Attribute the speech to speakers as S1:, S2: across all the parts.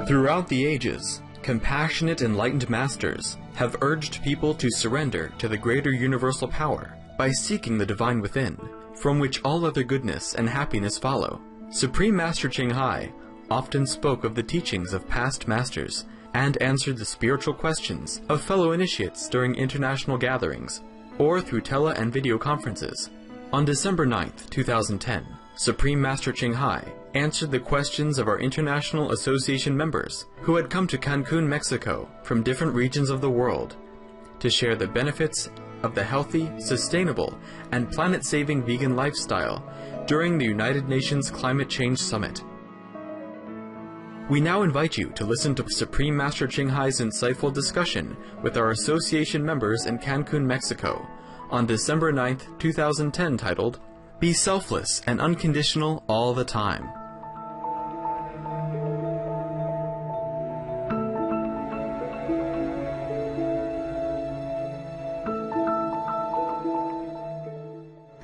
S1: Throughout the ages, compassionate enlightened masters have urged people to surrender to the greater universal power by seeking the divine within, from which all other goodness and happiness follow. Supreme Master Chinghai often spoke of the teachings of past masters and answered the spiritual questions of fellow initiates during international gatherings or through tele and video conferences. On December 9th, 2010, Supreme Master Chinghai answered the questions of our International Association members who had come to Cancun, Mexico from different regions of the world to share the benefits of the healthy, sustainable, and planet-saving vegan lifestyle during the United Nations Climate Change Summit. We now invite you to listen to Supreme Master Chinghai's insightful discussion with our association members in Cancun, Mexico on December 9th, 2010, titled, Be Selfless and Unconditional All the Time.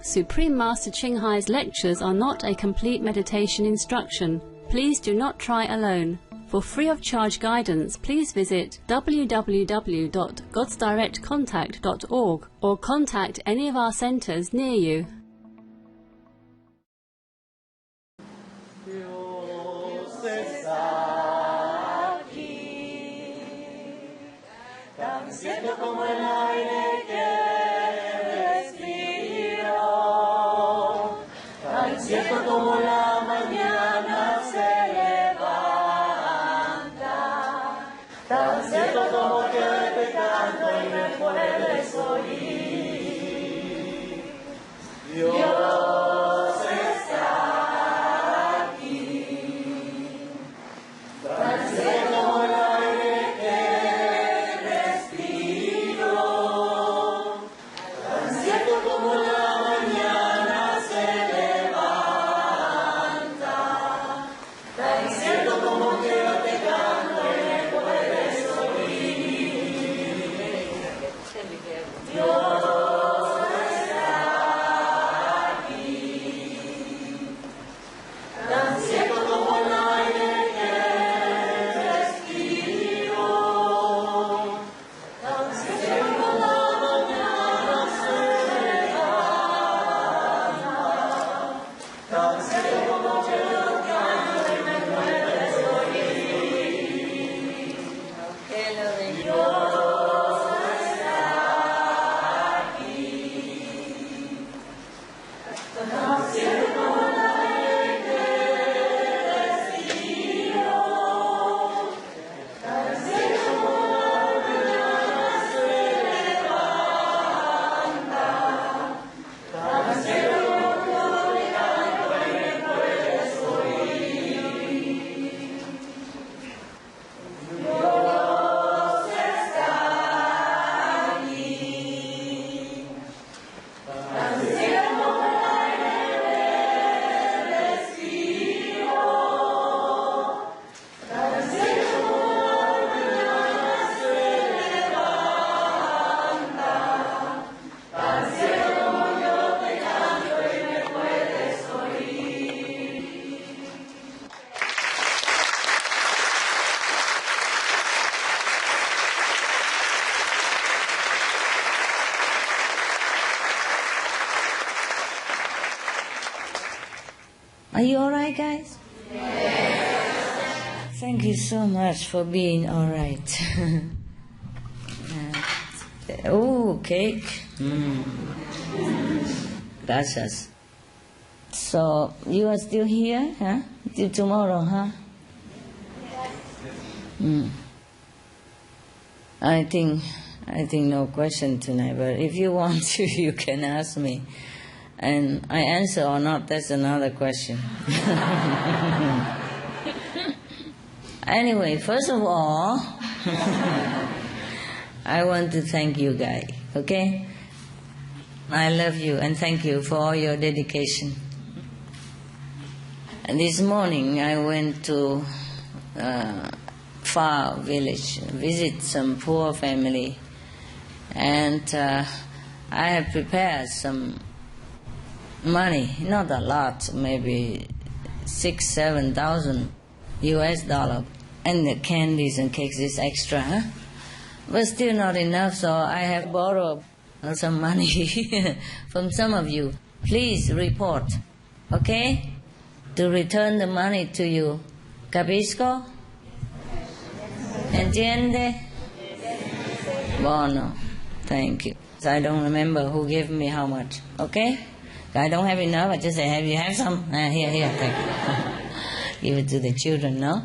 S2: Supreme Master Chinghai's lectures are not a complete meditation instruction. Please do not try alone. For free of charge guidance, please visit www.godsdirectcontact.org or contact any of our centers near you.
S3: Are you all right, guys?
S4: Yes.
S3: Thank you so much for being all right. Oh, cake. Gracias. So, you are still here, huh? Till tomorrow, huh? I think no question tonight, but if you want to, you can ask me. And I answer or not, that's another question. Anyway, first of all, I want to thank you guys, okay? I love you and thank you for all your dedication. And this morning I went to far village, visit some poor family, and I have prepared some money, not a lot, maybe $6,000-7,000 US, And the candies and cakes is extra, huh? But still not enough, so I have borrowed some money from some of you. Please report, okay? To return the money to you. Capisco? Entiende? Buono. Thank you. So I don't remember who gave me how much, okay? I don't have enough, I just say, have you have some? Here, thank you. Give it to the children, no?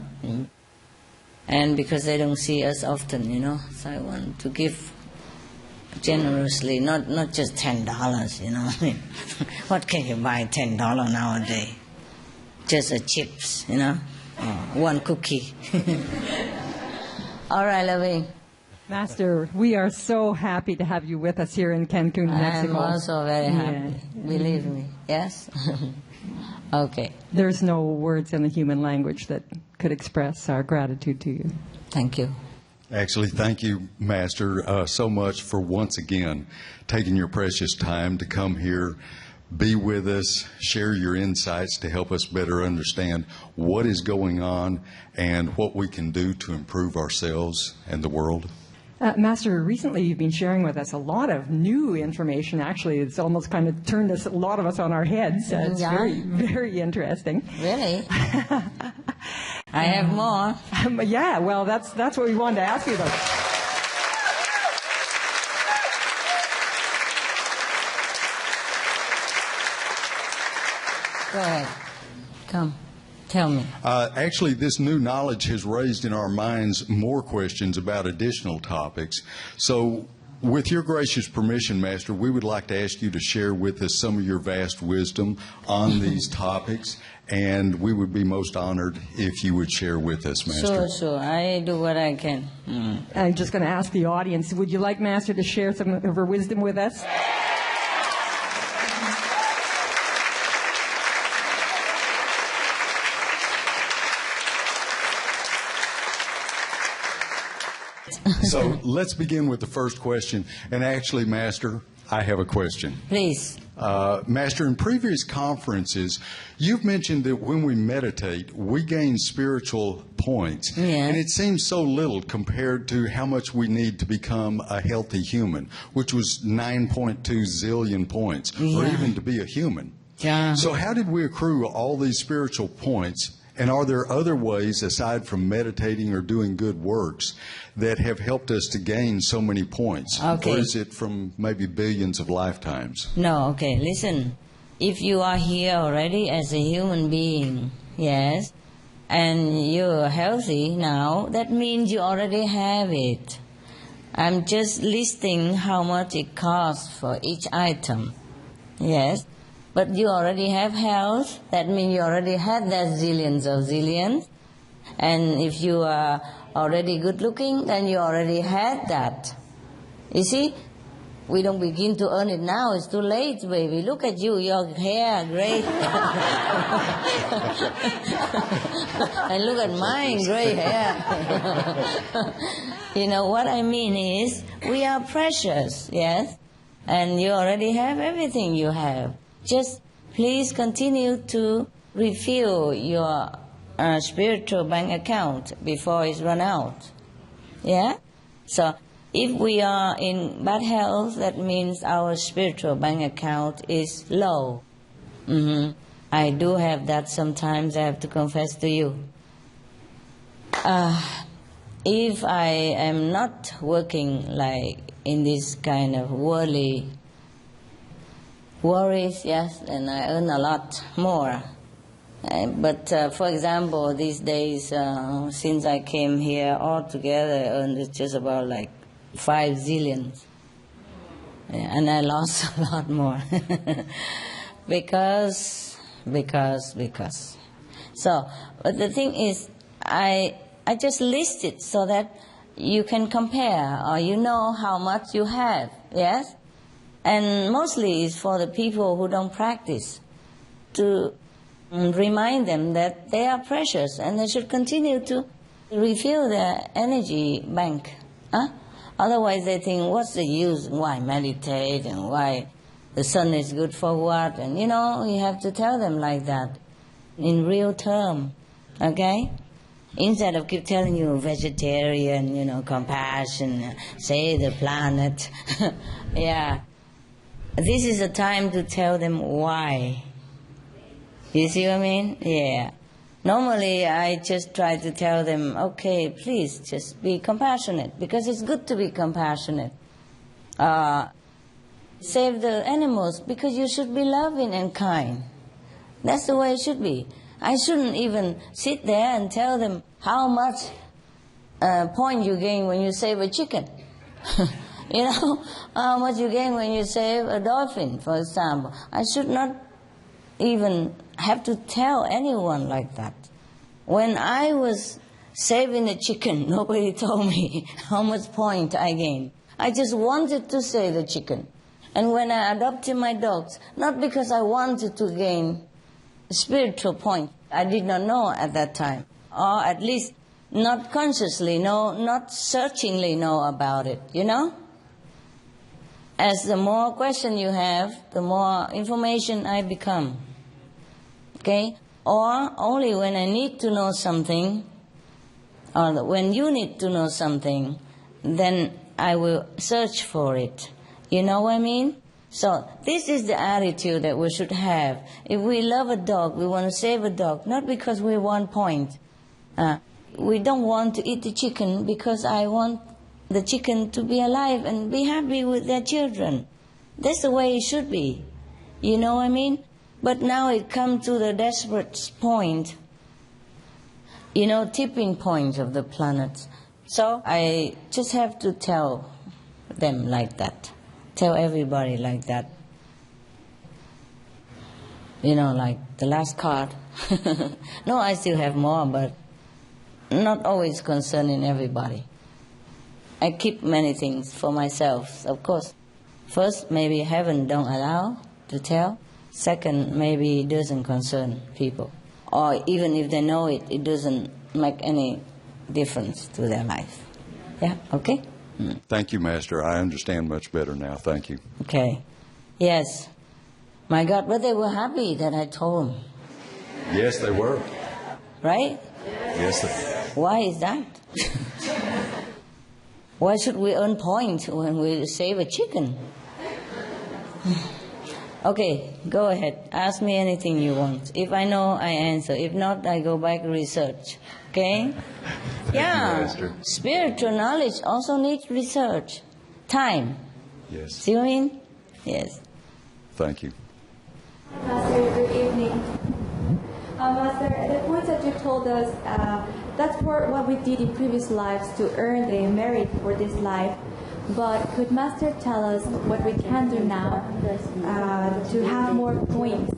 S3: And because they don't see us often, so I want to give generously, not just $10, What can you buy $10 nowadays? Just a chips, one cookie. All right, loving.
S4: Master, we are so happy to have you with us here in Cancun, Mexico.
S3: I'm also very happy, believe me. Yes? Okay.
S4: There's no words in the human language that could express our gratitude to you.
S3: Thank you.
S5: Actually, thank you, Master, so much for once again taking your precious time to come here, be with us, share your insights to help us better understand what is going on and what we can do to improve ourselves and the world.
S4: Master, recently you've been sharing with us a lot of new information. Actually, it's almost kind of turned a lot of us on our heads. It's very, very interesting.
S3: Really? I have more.
S4: Yeah, well, that's what we wanted to ask you about.
S3: Go ahead. Come. Tell me.
S5: Actually, this new knowledge has raised in our minds more questions about additional topics. So, with your gracious permission, Master, we would like to ask you to share with us some of your vast wisdom on these topics, and we would be most honored if you would share with us, Master.
S3: Sure. I do what I can.
S4: I'm just going to ask the audience, would you like Master to share some of her wisdom with us?
S5: So let's begin with the first question. And actually, Master, I have a question.
S3: Please.
S5: Master, in previous conferences, you've mentioned that when we meditate, we gain spiritual points.
S3: Yeah.
S5: And it seems so little compared to how much we need to become a healthy human, which was 9.2 zillion points, or even to be a human.
S3: Yeah.
S5: So how did we accrue all these spiritual points? And are there other ways, aside from meditating or doing good works, that have helped us to gain so many points?
S3: Okay.
S5: Or is it from maybe billions of lifetimes?
S3: No, okay, listen. If you are here already as a human being, yes, and you're healthy now, that means you already have it. I'm just listing how much it costs for each item, yes. But you already have health, that means you already had that zillions of zillions. And if you are already good looking, then you already had that. You see, we don't begin to earn it now, it's too late, baby. Look at you, your hair, great. And look at mine, gray hair. You know, what I mean is, we are precious, yes? And you already have everything you have. Just please continue to refill your spiritual bank account before it's run out. Yeah? So if we are in bad health, that means our spiritual bank account is low. I do have that sometimes, I have to confess to you. If I am not working like in this kind of worldly worries, yes, and I earn a lot more. But for example, these days, since I came here, altogether I earned just about like 5 zillions. And I lost a lot more. because. So, but the thing is, I just list it so that you can compare, or you know how much you have, yes? And mostly it's for the people who don't practice, to remind them that they are precious and they should continue to refill their energy bank. Otherwise they think, what's the use? Why meditate and why the sun is good for what? And you have to tell them like that in real term, okay? Instead of keep telling you vegetarian, compassion, save the planet. Yeah. This is a time to tell them why. You see what I mean? Yeah. Normally, I just try to tell them, okay, please just be compassionate, because it's good to be compassionate. Save the animals, because you should be loving and kind. That's the way it should be. I shouldn't even sit there and tell them how much point you gain when you save a chicken. How much you gain when you save a dolphin, for example. I should not even have to tell anyone like that. When I was saving a chicken, nobody told me how much point I gained. I just wanted to save the chicken. And when I adopted my dogs, not because I wanted to gain spiritual point, I did not know at that time, or at least not consciously know, not searchingly know about it, As the more question you have, the more information I become. Okay? Or only when I need to know something, or when you need to know something, then I will search for it. You know what I mean? So this is the attitude that we should have. If we love a dog, we want to save a dog, not because we want point. We don't want to eat the chicken because I want the chicken to be alive and be happy with their children. That's the way it should be. You know what I mean? But now it comes to the desperate point, tipping point of the planet. So I just have to tell them like that. Tell everybody like that. Like the last card. No, I still have more, but not always concerning everybody. I keep many things for myself, of course. First, maybe heaven don't allow to tell. Second, maybe it doesn't concern people. Or even if they know it, it doesn't make any difference to their life. Yeah, okay?
S5: Thank you, Master. I understand much better now. Thank you.
S3: Okay. Yes. My God, but they were happy that I told them.
S5: Yes, they were.
S3: Right?
S5: Yes, they were.
S3: Why is that? Why should we earn points when we save a chicken? Okay, go ahead. Ask me anything you want. If I know, I answer. If not, I go back and research. Okay?
S5: Thank you, Master.
S3: Spiritual knowledge also needs research. Time.
S5: Yes.
S3: See what I mean? Yes.
S5: Thank you.
S6: Master, good evening. Master, the points that you told us, that's for what we did in previous lives to earn the merit for this life. But could Master tell us what we can do now to have more points,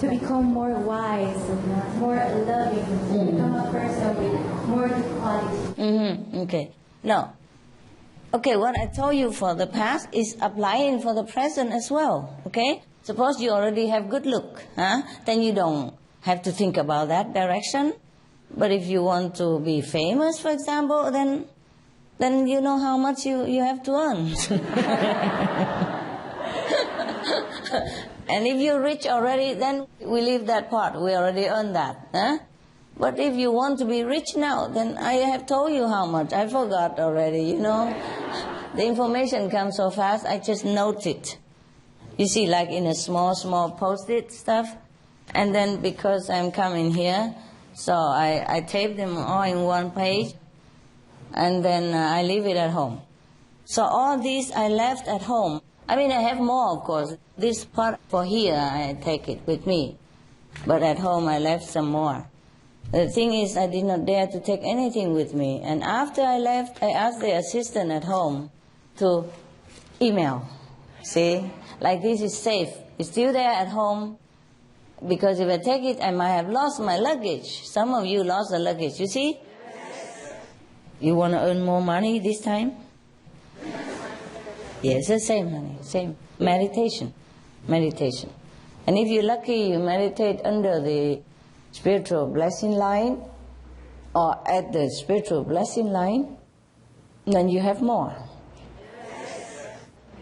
S6: to become more wise, more loving, to become a person with more good qualities?
S3: Okay. No. Okay, what I told you for the past is applying for the present as well. Okay? Suppose you already have good look, then you don't have to think about that direction. But if you want to be famous, for example, then you know how much you have to earn. And if you're rich already, then we leave that part. We already earned that. But if you want to be rich now, then I have told you how much. I forgot already, The information comes so fast, I just note it. You see, like in a small post-it stuff. And then because I'm coming here, so I tape them all in one page. And then I leave it at home. So all these I left at home. I mean, I have more, of course. This part for here, I take it with me. But at home, I left some more. The thing is, I did not dare to take anything with me. And after I left, I asked the assistant at home to email. See? Like this is safe. It's still there at home. Because if I take it, I might have lost my luggage. Some of you lost the luggage, you see? You want to earn more money this time? Yes, the same, honey. Same. Meditation. And if you're lucky, you meditate under the spiritual blessing line or at the spiritual blessing line, then you have more.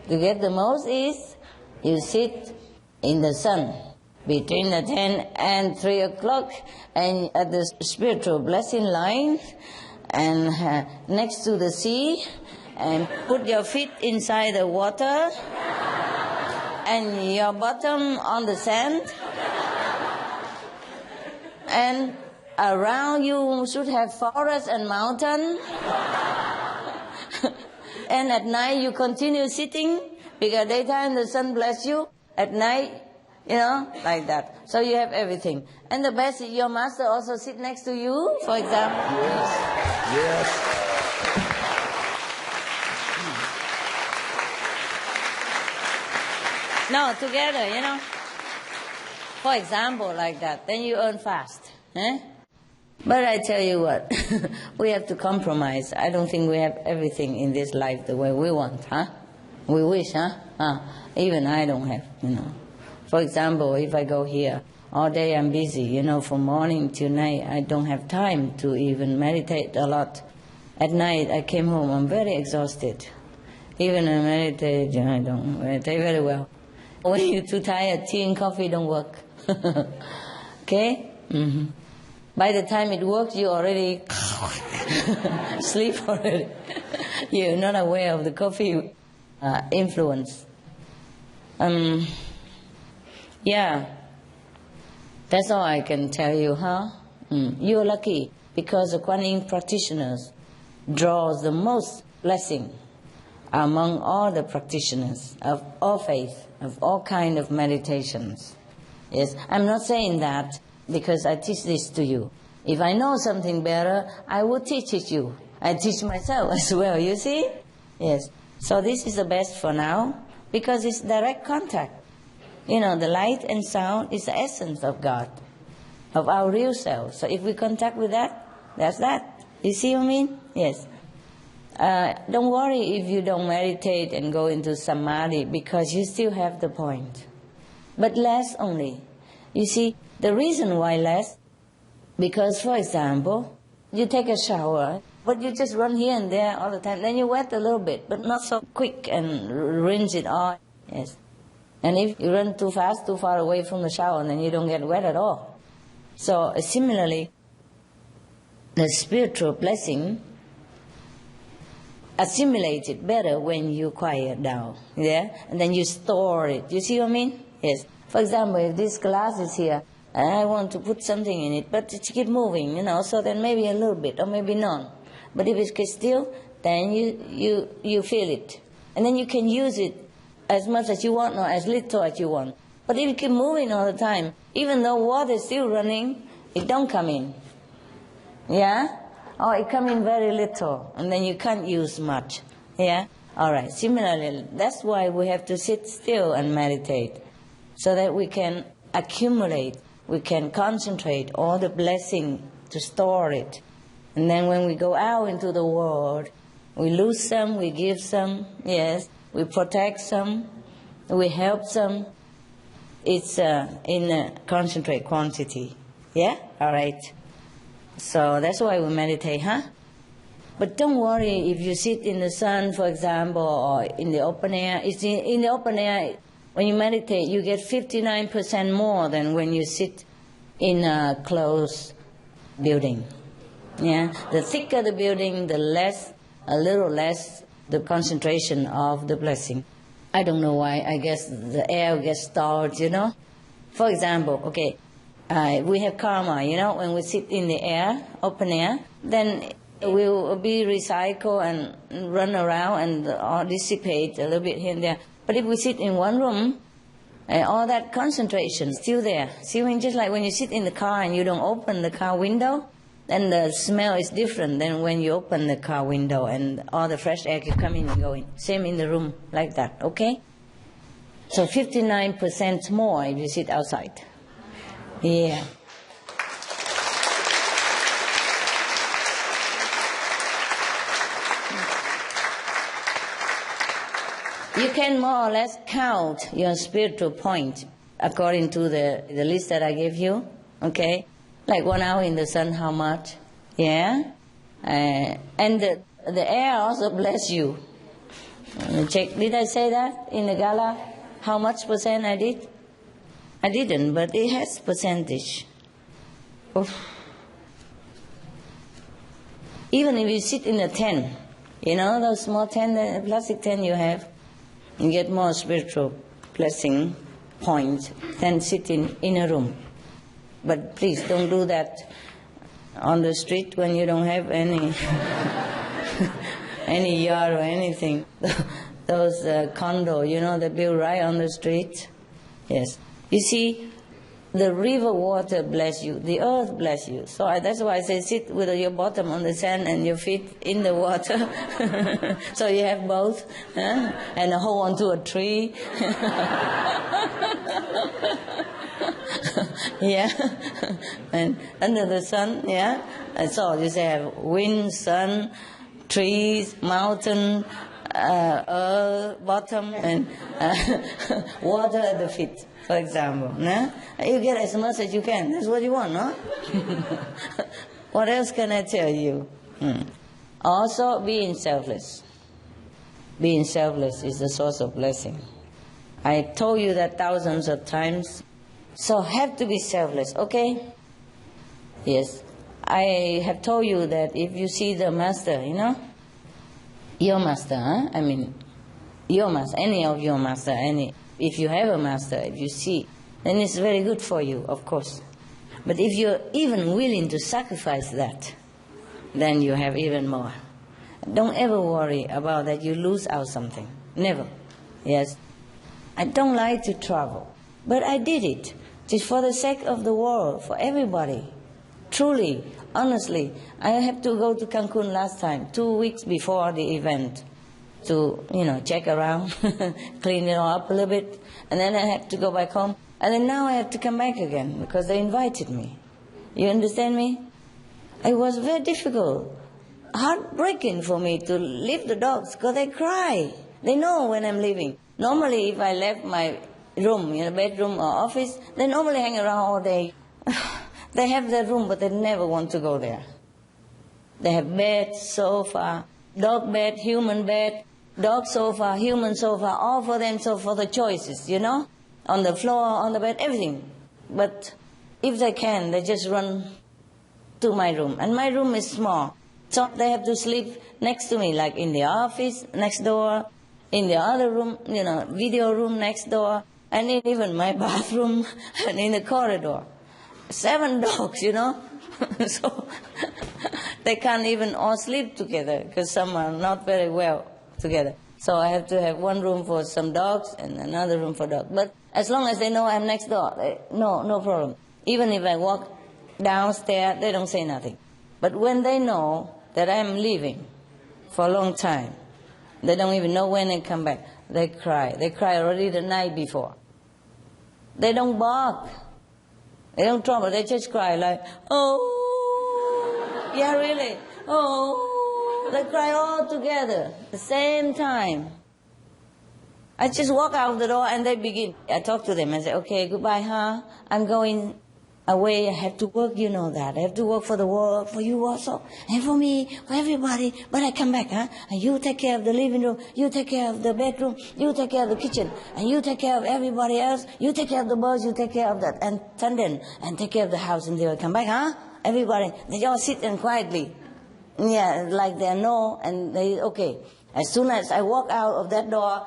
S3: To get the most is you sit in the sun between the 10 and 3 o'clock, and at the spiritual blessing line, and next to the sea, and put your feet inside the water, and your bottom on the sand, and around you should have forest and mountain. And at night you continue sitting, because daytime the sun bless you, at night, like that. So you have everything. And the best, your master also sit next to you, for example.
S5: Yes.
S3: No, together, For example, like that. Then you earn fast. But I tell you what, we have to compromise. I don't think we have everything in this life the way we want, We wish, Even I don't have, For example, if I go here, all day I'm busy, from morning till night, I don't have time to even meditate a lot. At night, I came home, I'm very exhausted. Even I meditate, I don't meditate very well. When you're too tired, tea and coffee don't work. Okay? Mm-hmm. By the time it works, you already sleep already. You're not aware of the coffee influence. Yeah, that's all I can tell you, You're lucky, because the Kuan Yin practitioners draws the most blessing among all the practitioners of all faith, of all kind of meditations. Yes, I'm not saying that because I teach this to you. If I know something better, I will teach it you. I teach myself as well, you see? Yes. So this is the best for now, because it's direct contact. The light and sound is the essence of God, of our real self. So if we contact with that, that's that. You see what I mean? Yes. Don't worry if you don't meditate and go into samadhi, because you still have the point. But less only. You see, the reason why less, because, for example, you take a shower, but you just run here and there all the time. Then you wet a little bit, but not so quick, and rinse it all. Yes. And if you run too fast, too far away from the shower, then you don't get wet at all. So similarly, the spiritual blessing assimilated better when you quiet down. Yeah? And then you store it. You see what I mean? Yes. For example, if this glass is here, and I want to put something in it, but it keeps moving, so then maybe a little bit, or maybe none. But if it gets still, then you feel it. And then you can use it as much as you want, or as little as you want. But if you keep moving all the time, even though water is still running, it don't come in. Yeah? Or it come in very little, and then you can't use much. Yeah? All right. Similarly, that's why we have to sit still and meditate, so that we can accumulate, we can concentrate all the blessing to store it. And then when we go out into the world, we lose some, we give some, yes, we protect some, we help some. It's in a concentrate quantity. Yeah? All right. So that's why we meditate, But don't worry if you sit in the sun, for example, or in the open air. It's in the open air, when you meditate, you get 59% more than when you sit in a closed building. Yeah? The thicker the building, a little less the concentration of the blessing. I don't know why. I guess the air gets stalled, For example, okay, we have karma, when we sit in the air, open air, then it will be recycled and run around and dissipate a little bit here and there. But if we sit in one room, all that concentration is still there. See, just like when you sit in the car and you don't open the car window, then the smell is different than when you open the car window and all the fresh air can come in and go in. Same in the room, like that, okay? So 59% more if you sit outside. Yeah. You can more or less count your spiritual point according to the list that I gave you, okay? Like 1 hour in the sun, how much? Yeah? And the air also bless you. Check, did I say that in the gala? How much percent I did? I didn't, but it has percentage. Oof. Even if you sit in a tent, you know those small tent, the plastic tent you have, you get more spiritual blessing points than sitting in a room. But please don't do that on the street when you don't have any any yard or anything. Those condo, you know, they build right on the street. Yes. You see, the river water bless you, the earth bless you. So that's why I say sit with your bottom on the sand and your feet in the water. So you have both, and hold on to a tree. Yeah, and under the sun, yeah. And so you say have wind, sun, trees, mountain, earth, bottom, and water at the feet, for example. No? You get as much as you can. That's what you want, no? What else can I tell you? Also, being selfless. Being selfless is the source of blessing. I told you that thousands of times. So have to be selfless, okay? Yes. I have told you that if you see the master, you know, your master, I mean, your master, any of your master, if you have a master, if you see, then it's very good for you, of course. But if you're even willing to sacrifice that, then you have even more. Don't ever worry about that you lose out something. Never. Yes. I don't like to travel, but I did it. Just for the sake of the world, for everybody. Truly, honestly, I had to go to Cancun last time, 2 weeks before the event, to, check around, clean it all up a little bit, and then I had to go back home. And then now I have to come back again because they invited me. You understand me? It was very difficult, heartbreaking for me to leave the dogs because they cry. They know when I'm leaving. Normally, if I left my room, bedroom or office, they normally hang around all day. They have their room, but they never want to go there. They have bed, sofa, dog bed, human bed, dog sofa, human sofa, all for them, so for the choices, on the floor, on the bed, everything. But if they can, they just run to my room. And my room is small, so they have to sleep next to me, like in the office next door, in the other room, video room next door, and in even my bathroom and in the corridor. 7 dogs, so they can't even all sleep together because some are not very well together. So I have to have one room for some dogs and another room for dogs. But as long as they know I'm next door, no problem. Even if I walk downstairs, they don't say nothing. But when they know that I'm leaving for a long time, they don't even know when I come back, they cry. They cry already the night before. They don't bark. They don't trouble. They just cry like, oh, yeah, really, oh. They cry all together at the same time. I just walk out the door and they begin. I talk to them and say, okay, goodbye, huh? I'm going away. I have to work, you know that. I have to work for the world, for you also, and for me, for everybody. But I come back, huh? And you take care of the living room, you take care of the bedroom, you take care of the kitchen, and you take care of everybody else. You take care of the birds, you take care of that attendant, and take care of the house until I come back, huh? Everybody, they all sit and quietly. Yeah, like they know, and they, okay. As soon as I walk out of that door,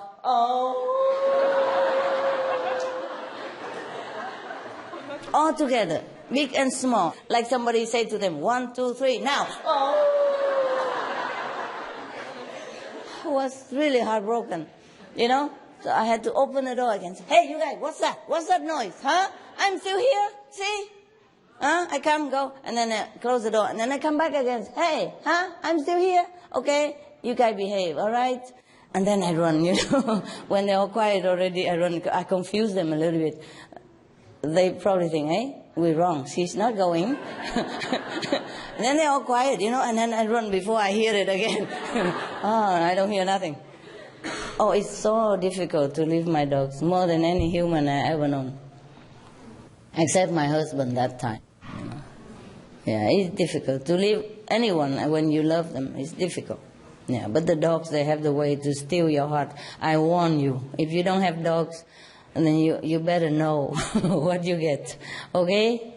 S3: all together, big and small. Like somebody say to them, 1, 2, 3, now. I was really heartbroken, So I had to open the door again. Hey, you guys, what's that? What's that noise? Huh? I'm still here, see? Huh? I come, go, and then I close the door. And then I come back again. Hey, huh? I'm still here. Okay, you guys behave, all right? And then I run, When they're all quiet already, I run. I confuse them a little bit. They probably think, hey, we're wrong. She's not going. And then they're all quiet, and then I run before I hear it again. I don't hear nothing. Oh, it's so difficult to leave my dogs, more than any human I ever known. Except my husband that time. Yeah, it's difficult. To leave anyone when you love them, it's difficult. Yeah, but the dogs, they have the way to steal your heart. I warn you, if you don't have dogs, and then you better know what you get, okay?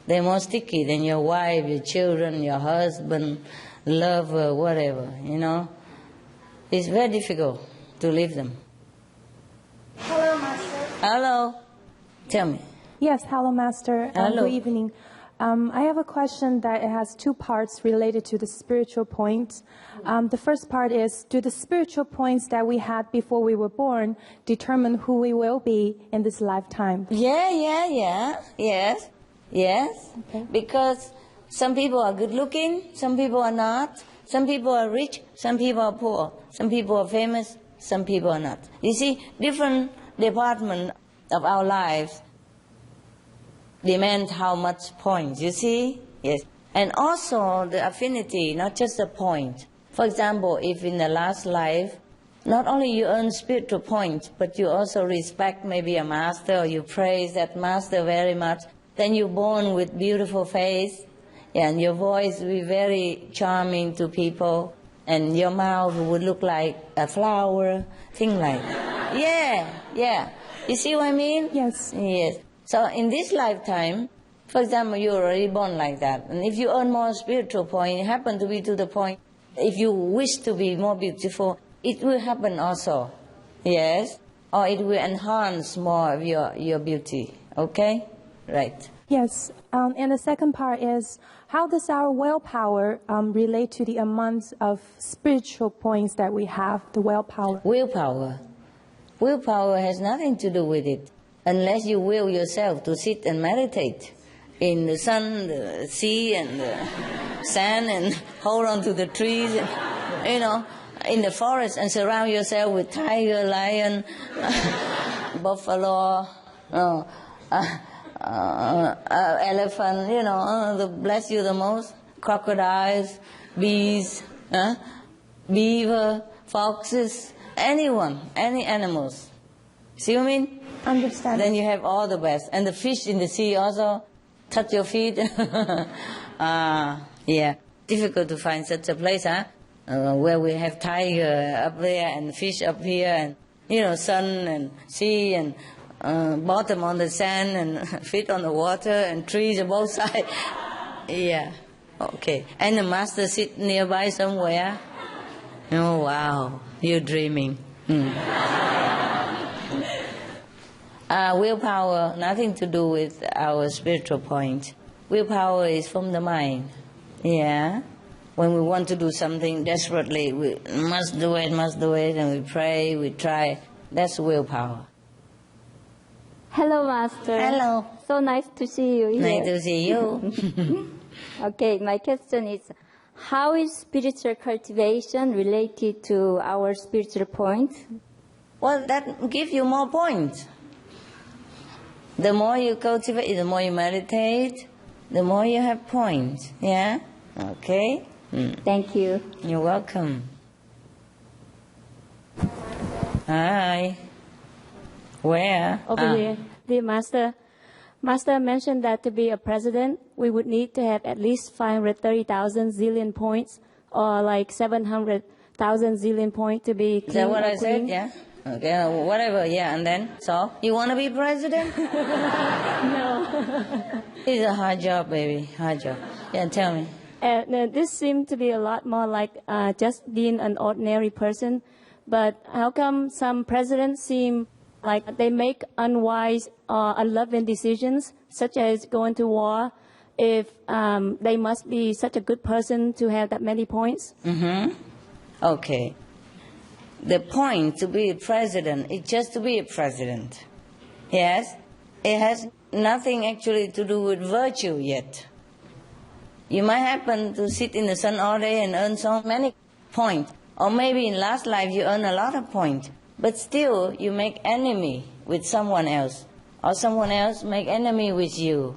S3: They're more sticky than your wife, your children, your husband, lover, whatever, you know. It's very difficult to leave them.
S7: Hello, Master.
S3: Hello. Tell me.
S7: Yes, hello, Master.
S3: Hello.
S7: Good evening. I have a question that it has two parts related to the spiritual points. The first part is, do the spiritual points that we had before we were born determine who we will be in this lifetime?
S3: Yeah. Yes.
S7: Okay.
S3: Because some people are good looking, some people are not. Some people are rich, some people are poor. Some people are famous, some people are not. You see, different departments of our lives demand how much points, you see? Yes. And also the affinity, not just the point. For example, if in the last life, not only you earn spiritual points, but you also respect maybe a master, or you praise that master very much, then you're born with beautiful face, and your voice will be very charming to people, and your mouth would look like a flower, thing like that. Yeah. You see what I mean?
S7: Yes.
S3: Yes. So in this lifetime, for example, you're already born like that. And if you earn more spiritual point, it happen to be to the point, if you wish to be more beautiful, it will happen also. Yes? Or it will enhance more of your beauty. Okay? Right.
S7: Yes. And the second part is, how does our willpower relate to the amount of spiritual points that we have, the willpower?
S3: Willpower has nothing to do with it, unless you will yourself to sit and meditate in the sun, the sea, and the sand, and hold on to the trees, and, you know, in the forest, and surround yourself with tiger, lion, buffalo, elephant, you know, bless you the most, crocodiles, bees, beaver, foxes, anyone, any animals. See what I mean?
S7: Understand.
S3: Then you have all the best. And the fish in the sea also touch your feet. Yeah, difficult to find such a place, where we have tiger up there and fish up here, and, you know, sun and sea and bottom on the sand and feet on the water and trees on both sides. Yeah, okay. And the master sit nearby somewhere. Oh, wow, you're dreaming. Willpower, nothing to do with our spiritual point. Willpower is from the mind. Yeah. When we want to do something desperately, we must do it, and we pray, we try. That's willpower.
S8: Hello, Master.
S3: Hello.
S8: So nice to see you here.
S3: Nice to see you.
S8: Okay, my question is, how is spiritual cultivation related to our spiritual points?
S3: Well, that gives you more points. The more you cultivate, the more you meditate, the more you have points. Yeah? Okay?
S8: Thank you.
S3: You're welcome. Hi. Where?
S8: Over here. Dear Master, Master mentioned that to be a president, we would need to have at least 530,000 zillion points, or like 700,000 zillion points to be king.
S3: Is that what
S8: or
S3: I said?
S8: queen.
S3: Yeah? Okay, whatever, yeah, and then? So, you want to be president?
S8: No.
S3: It's a hard job, baby, hard job. Yeah, tell me.
S8: This seemed to be a lot more like just being an ordinary person. But how come some presidents seem like they make unwise or unloving decisions, such as going to war, if they must be such a good person to have that many points?
S3: Okay. The point to be a president is just to be a president. Yes? It has nothing actually to do with virtue yet. You might happen to sit in the sun all day and earn so many points. Or maybe in last life you earn a lot of points. But still you make enemy with someone else. Or someone else make enemy with you.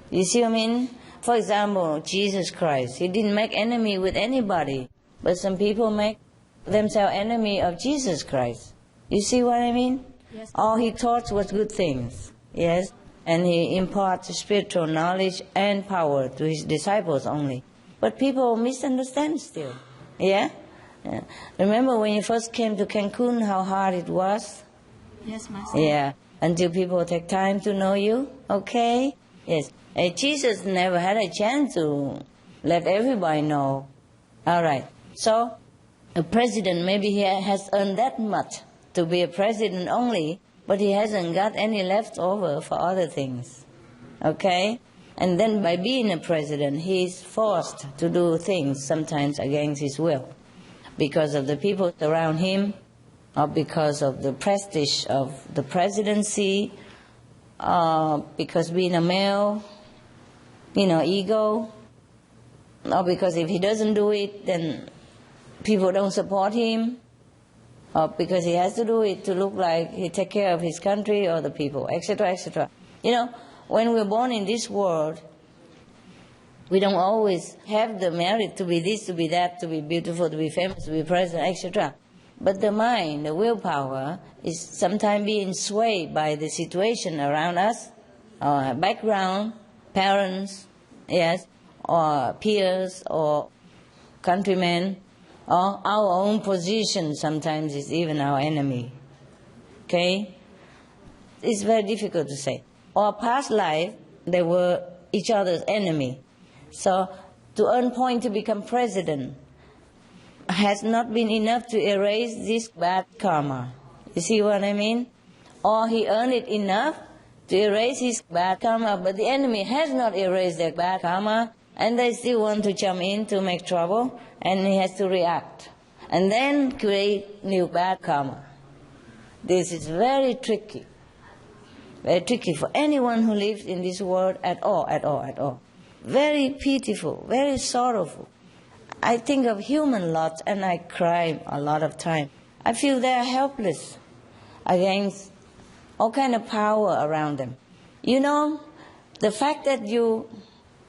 S3: You see what I mean? For example, Jesus Christ. He didn't make enemy with anybody. But some people make themselves enemy of Jesus Christ. You see what I mean?
S8: Yes.
S3: All he taught was good things. Yes? And he imparts spiritual knowledge and power to his disciples only. But people misunderstand still. Yeah? Remember when you first came to Cancun, how hard it was?
S8: Yes, Master.
S3: Yeah. until people take time to know you, okay? Yes. Jesus never had a chance to let everybody know. All right. So a president, maybe he has earned that much to be a president only, but he hasn't got any left over for other things, okay? And then by being a president, he's forced to do things sometimes against his will because of the people around him, or because of the prestige of the presidency, because being a male, ego, or because if he doesn't do it, then people don't support him, or because he has to do it to look like he take care of his country or the people, etc., etc. When we're born in this world, we don't always have the merit to be this, to be that, to be beautiful, to be famous, to be president, etc. But the mind, the willpower, is sometimes being swayed by the situation around us, our background, parents, yes, or peers, or countrymen, or our own position sometimes is even our enemy. Okay? It's very difficult to say. Or past life, they were each other's enemy. So to earn point to become president has not been enough to erase this bad karma. You see what I mean? Or he earned it enough to erase his bad karma, but the enemy has not erased their bad karma, and they still want to jump in to make trouble, and he has to react. And then create new bad karma. This is very tricky. Very tricky for anyone who lives in this world at all. Very pitiful, very sorrowful. I think of human lots and I cry a lot of time. I feel they are helpless against all kind of power around them. The fact that you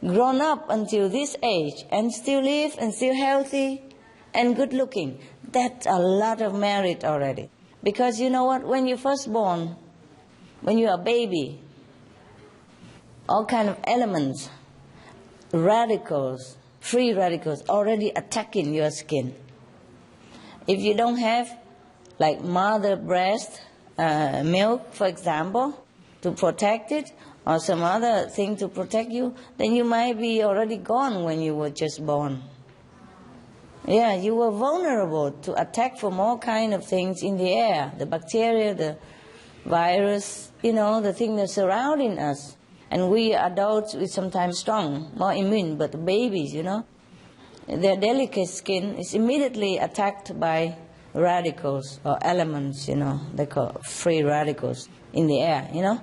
S3: grown up until this age and still live and still healthy and good looking, that's a lot of merit already. Because you know what, when you're first born, when you're a baby, all kind of elements, radicals, free radicals already attacking your skin. If you don't have like mother breast milk, for example, to protect it, or some other thing to protect you, then you might be already gone when you were just born. Yeah, you were vulnerable to attack from all kind of things in the air, the bacteria, the virus, the thing that's surrounding us. And we adults, we sometimes strong, more immune, but the babies, their delicate skin is immediately attacked by radicals or elements, they call free radicals in the air,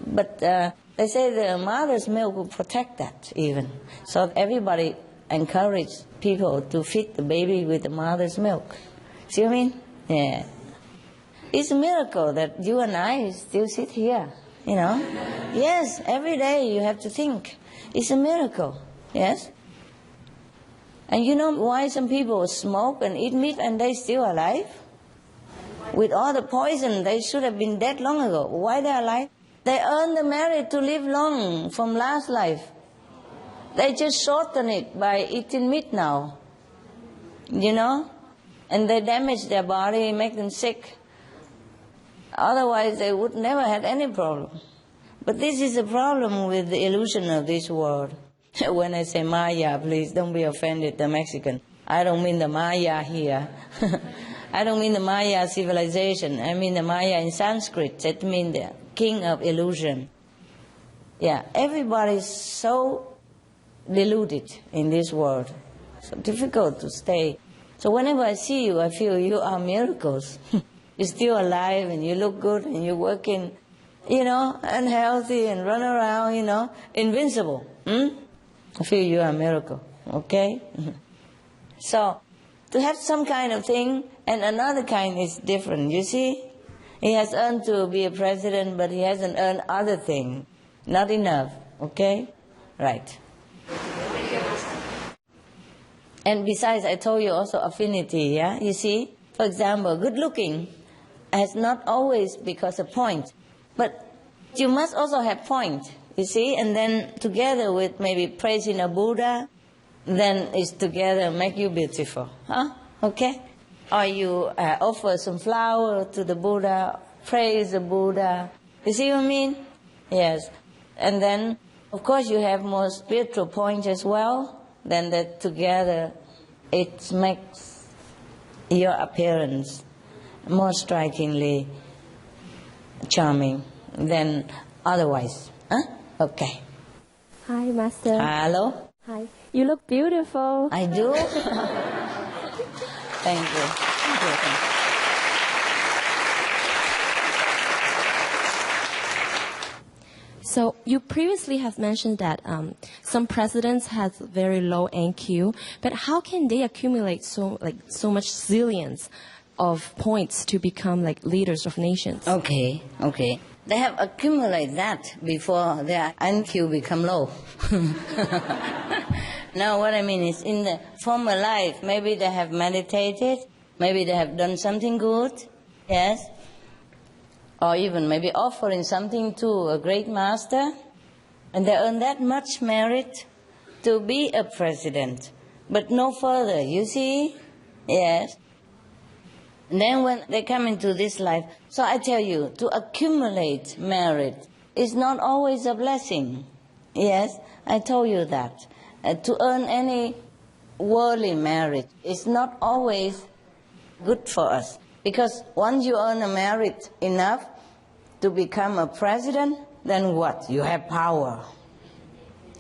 S3: But they say the mother's milk will protect that even. So everybody encourage people to feed the baby with the mother's milk. See what I mean? Yeah. It's a miracle that you and I still sit here, Yes, every day you have to think. It's a miracle, yes? And you know why some people smoke and eat meat and they still alive? With all the poison, they should have been dead long ago. Why they are alive? They earn the merit to live long from last life. They just shorten it by eating meat now, And they damage their body, make them sick. Otherwise, they would never have any problem. But this is a problem with the illusion of this world. When I say Maya, please don't be offended, the Mexican. I don't mean the Maya here. I don't mean the Maya civilization. I mean the Maya in Sanskrit. That means the king of illusion. Yeah, everybody's so deluded in this world. So difficult to stay. So whenever I see you, I feel you are miracles. You're still alive and you look good and you're working, and healthy and run around, invincible. I feel you are a miracle, okay? So, to have some kind of thing and another kind is different, you see? He has earned to be a president, but he hasn't earned other thing. Not enough, okay? Right. And besides, I told you also affinity, yeah? You see? For example, good looking has not always because of point. But you must also have point, you see? And then together with maybe praising a Buddha, then it's together make you beautiful. Huh? Okay? Or you offer some flower to the Buddha, praise the Buddha, You see what I mean? Yes. And then, of course, you have more spiritual points as well. Then that together, it makes your appearance more strikingly charming than otherwise. Huh? Okay.
S8: Hi, Master.
S3: Hello?
S8: Hi. You look beautiful.
S3: I do? Thank you. Thank you. Thank you.
S9: So you previously have mentioned that some presidents have very low NQ, but how can they accumulate so much zillions of points to become like leaders of nations?
S3: Okay. They have accumulated that before their NQ become low. Now what I mean is in the former life, maybe they have meditated, maybe they have done something good, yes? Or even maybe offering something to a great master, and they earn that much merit to be a president, but no further, you see? Yes. And then when they come into this life, so I tell you, to accumulate merit is not always a blessing. Yes, I told you that. To earn any worldly merit is not always good for us. Because once you earn a merit enough to become a president, then what? You have power.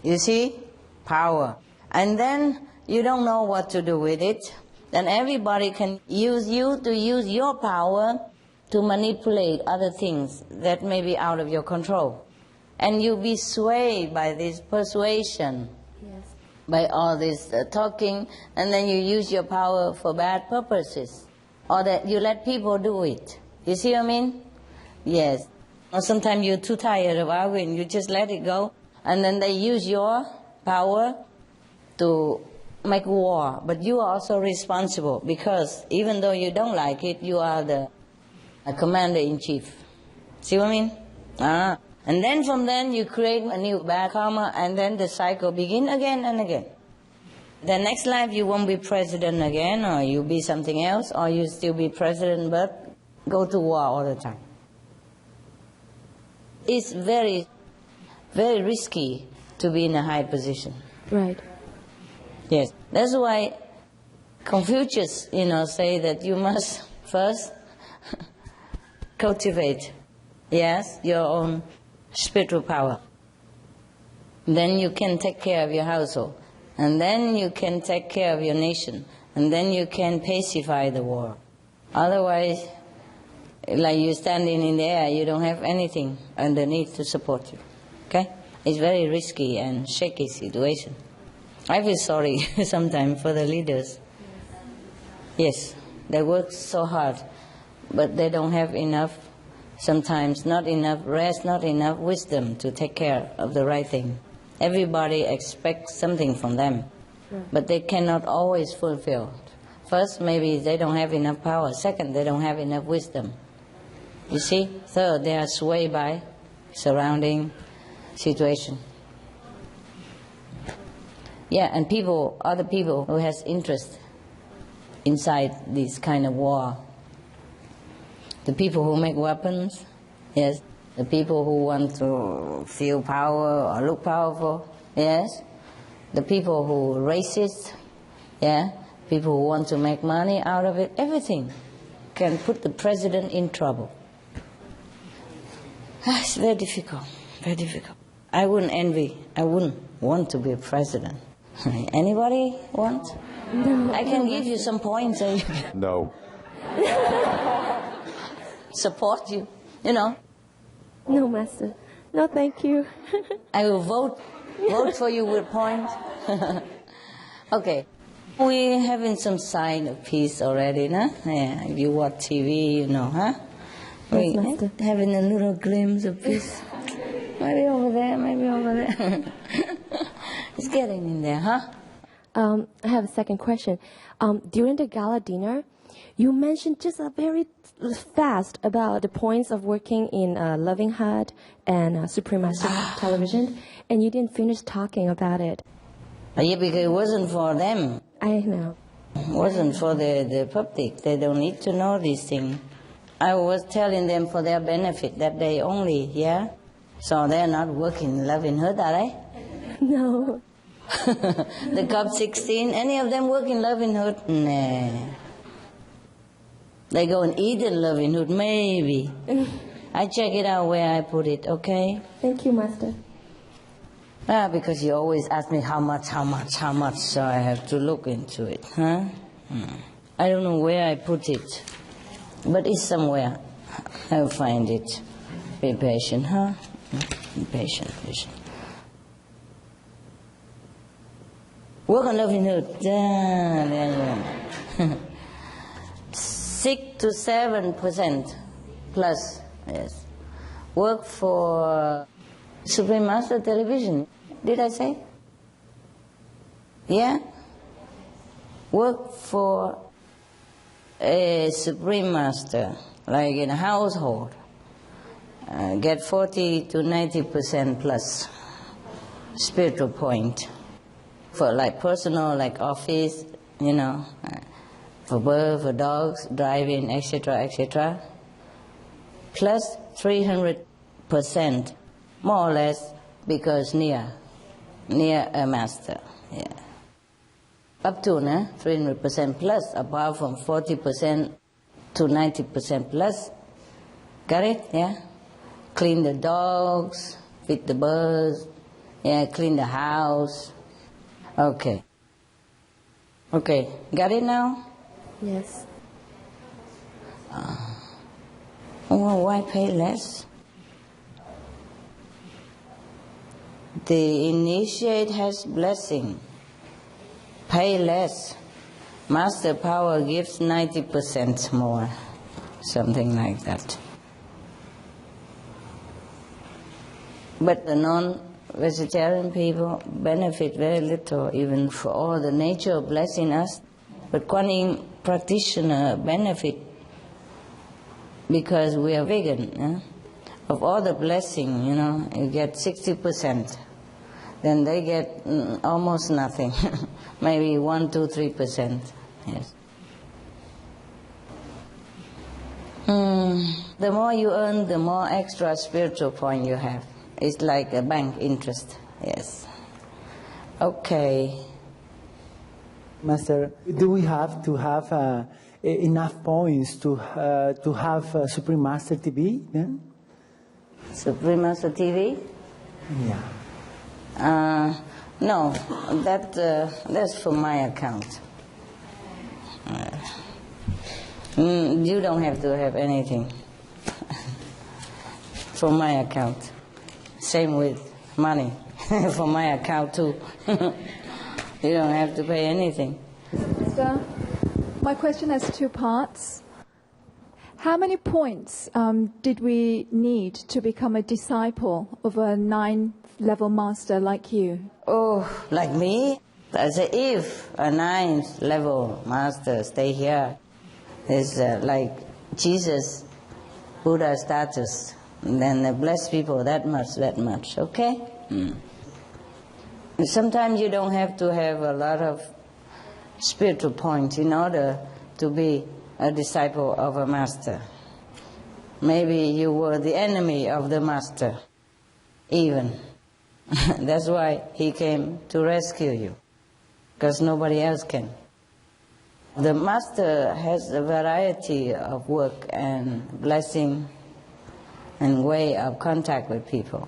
S3: You see? Power. And then you don't know what to do with it. Then everybody can use you to use your power to manipulate other things that may be out of your control. And you'll be swayed by this persuasion, yes, by all this talking, and then you use your power for bad purposes. Or that you let people do it. You see what I mean? Yes. Or sometimes you're too tired of arguing, you just let it go, and then they use your power to make war. But you are also responsible, because even though you don't like it, you are the commander-in-chief. See what I mean? And then from then you create a new bad karma, and then the cycle begins again and again. The next life you won't be president again, or you'll be something else, or you'll still be president but go to war all the time. It's very, very risky to be in a high position.
S9: Right.
S3: Yes. That's why Confucius, say that you must first cultivate, yes, your own spiritual power. Then you can take care of your household. And then you can take care of your nation. And then you can pacify the war. Otherwise, like you're standing in the air, you don't have anything underneath to support you. Okay? It's very risky and shaky situation. I feel sorry sometimes for the leaders. Yes, they work so hard, but they don't have enough, sometimes not enough rest, not enough wisdom to take care of the right thing. Everybody expects something from them, but they cannot always fulfill. First, maybe they don't have enough power. Second, they don't have enough wisdom. You see? Third, they are swayed by surrounding situation. Yeah, and other people who has interest inside this kind of war. The people who make weapons, yes. The people who want to feel power or look powerful, yes. The people who are racist, yeah. People who want to make money out of it, everything can put the president in trouble. It's very difficult, very difficult. I wouldn't want to be a president. Anybody want? No. I can give you some points. So you can
S5: No.
S3: support you,
S8: No, Master. No, thank you.
S3: I will vote for you with points. Okay. We're having some sign of peace already, no? Yeah, if you watch TV, huh?
S8: Yes, Master.
S3: Having a little glimpse of peace. Maybe over there, maybe over there. It's getting in there, huh?
S9: I have a second question. During the gala dinner, you mentioned just a very fast about the points of working in Loving Heart and Supreme Master Television, and you didn't finish talking about it.
S3: Yeah, because it wasn't for them.
S9: I know.
S3: It wasn't for the public. They don't need to know these things. I was telling them for their benefit that day only, yeah? So they're not working loving hood, are they?
S9: No.
S3: The Cub 16, any of them work in loving hood? Nah. They go and eat in loving hood, maybe. I check it out where I put it, okay?
S9: Thank you, Master.
S3: Because you always ask me how much, so I have to look into it, huh? I don't know where I put it, but it's somewhere. I'll find it. Be patient, huh? Be patient. Work on loving hood. There you go. 6 to 7% plus, yes. Work for Supreme Master Television. Did I say? Yeah? Work for a Supreme Master, like in a household. Get 40 to 90% plus spiritual point. For like personal, like office, for birds, for dogs, driving, etc., plus 300%, more or less, because near a master, yeah. Up to 300% plus, apart from 40% to 90% plus. Got it? Yeah? Clean the dogs, feed the birds, yeah, clean the house. Okay. Got it now?
S9: Yes.
S3: Well, why pay less? The initiate has blessing. Pay less. Master power gives 90% more. Something like that. But the non-vegetarian people benefit very little, even for all the nature blessing us. But Kuan Yin practitioner benefit because we are vegan. Of all the blessing, you get 60%. Then they get almost nothing. Maybe 1, 2, 3%. Yes. The more you earn, the more extra spiritual point you have. It's like a bank interest. Yes. Okay.
S10: Master, do we have to have enough points to have Supreme Master TV then?
S3: Supreme Master TV?
S10: Yeah.
S3: No, that's for my account. You don't have to have anything for my account. Same with money for my account too. You don't have to pay anything.
S11: So, my question has 2 parts. How many points did we need to become a disciple of a 9th-level master like you?
S3: Oh, like me? I say if a 9th-level master stay here, is like Jesus, Buddha status, then they bless people that much, okay? Sometimes you don't have to have a lot of spiritual points in order to be a disciple of a master. Maybe you were the enemy of the master, even. That's why he came to rescue you, because nobody else can. The master has a variety of work and blessing and way of contact with people.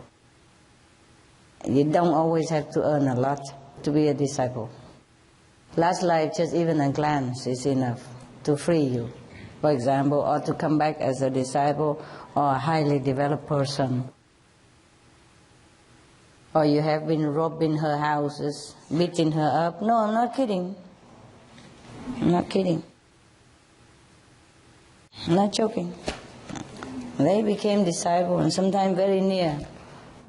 S3: You don't always have to earn a lot to be a disciple. Last life, just even a glance is enough to free you, for example, or to come back as a disciple or a highly developed person. Or you have been robbing her houses, beating her up. No, I'm not kidding. I'm not kidding. I'm not joking. They became disciples and sometimes very near.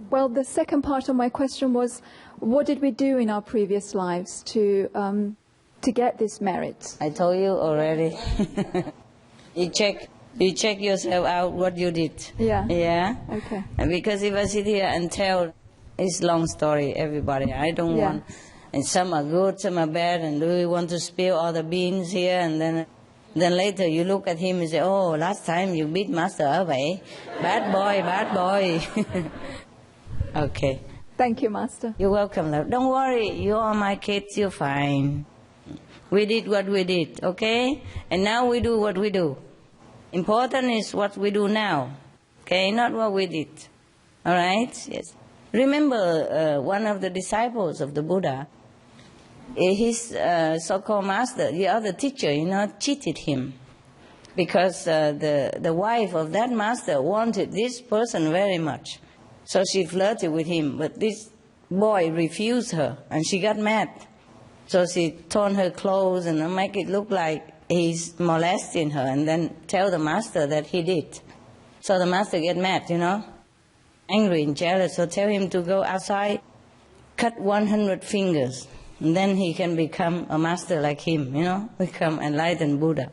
S11: Well, the second part of my question was, what did we do in our previous lives to get this merit?
S3: I told you already. You check yourself out what you did.
S11: Yeah.
S3: Yeah?
S11: Okay.
S3: And because if I sit here and tell, it's long story, everybody. I don't want, and some are good, some are bad, and do we want to spill all the beans here? And then Then later you look at him and say, oh, last time you beat Master away. Bad boy, bad boy. Okay.
S11: Thank you, Master.
S3: You're welcome, love. Don't worry, you are my kids, you're fine. We did what we did, okay? And now we do what we do. Important is what we do now, okay? Not what we did. All right? Yes. Remember, one of the disciples of the Buddha, his so-called master, the other teacher, cheated him. Because the wife of that master wanted this person very much. So she flirted with him, but this boy refused her, and she got mad. So she torn her clothes and make it look like he's molesting her, and then tell the master that he did. So the master get mad, angry and jealous. So tell him to go outside, cut 100 fingers, and then he can become a master like him, become enlightened Buddha.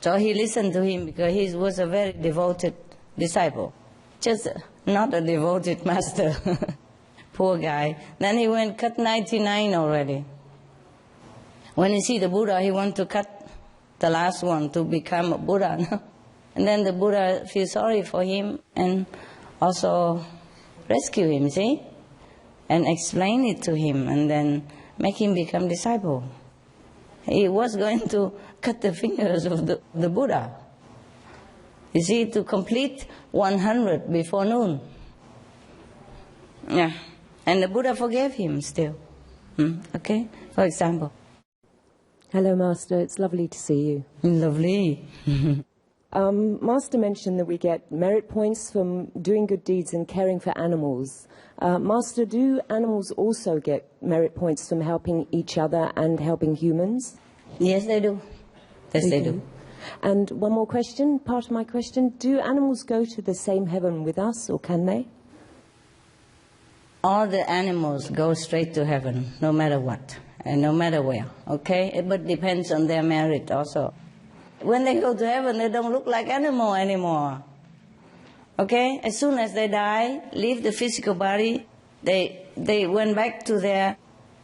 S3: So he listened to him because he was a very devoted disciple. Just not a devoted master. Poor guy. Then he went cut 99 already. When he see the Buddha, he want to cut the last one to become a Buddha. And then the Buddha feels sorry for him and also rescue him, see? And explain it to him and then make him become disciple. He was going to cut the fingers of the Buddha. You see, to complete 100 before noon. Yeah. And the Buddha forgave him still. Okay? For example.
S9: Hello, Master. It's lovely to see you.
S3: Lovely.
S9: Master mentioned that we get merit points from doing good deeds and caring for animals. Master, do animals also get merit points from helping each other and helping humans?
S3: Yes, they do. Yes, they do.
S9: And one more question, part of my question. Do animals go to the same heaven with us, or can they?
S3: All the animals go straight to heaven, no matter what, and no matter where, okay? But depends on their merit also. When they go to heaven, they don't look like animal anymore. Okay? As soon as they die, leave the physical body, they went back to their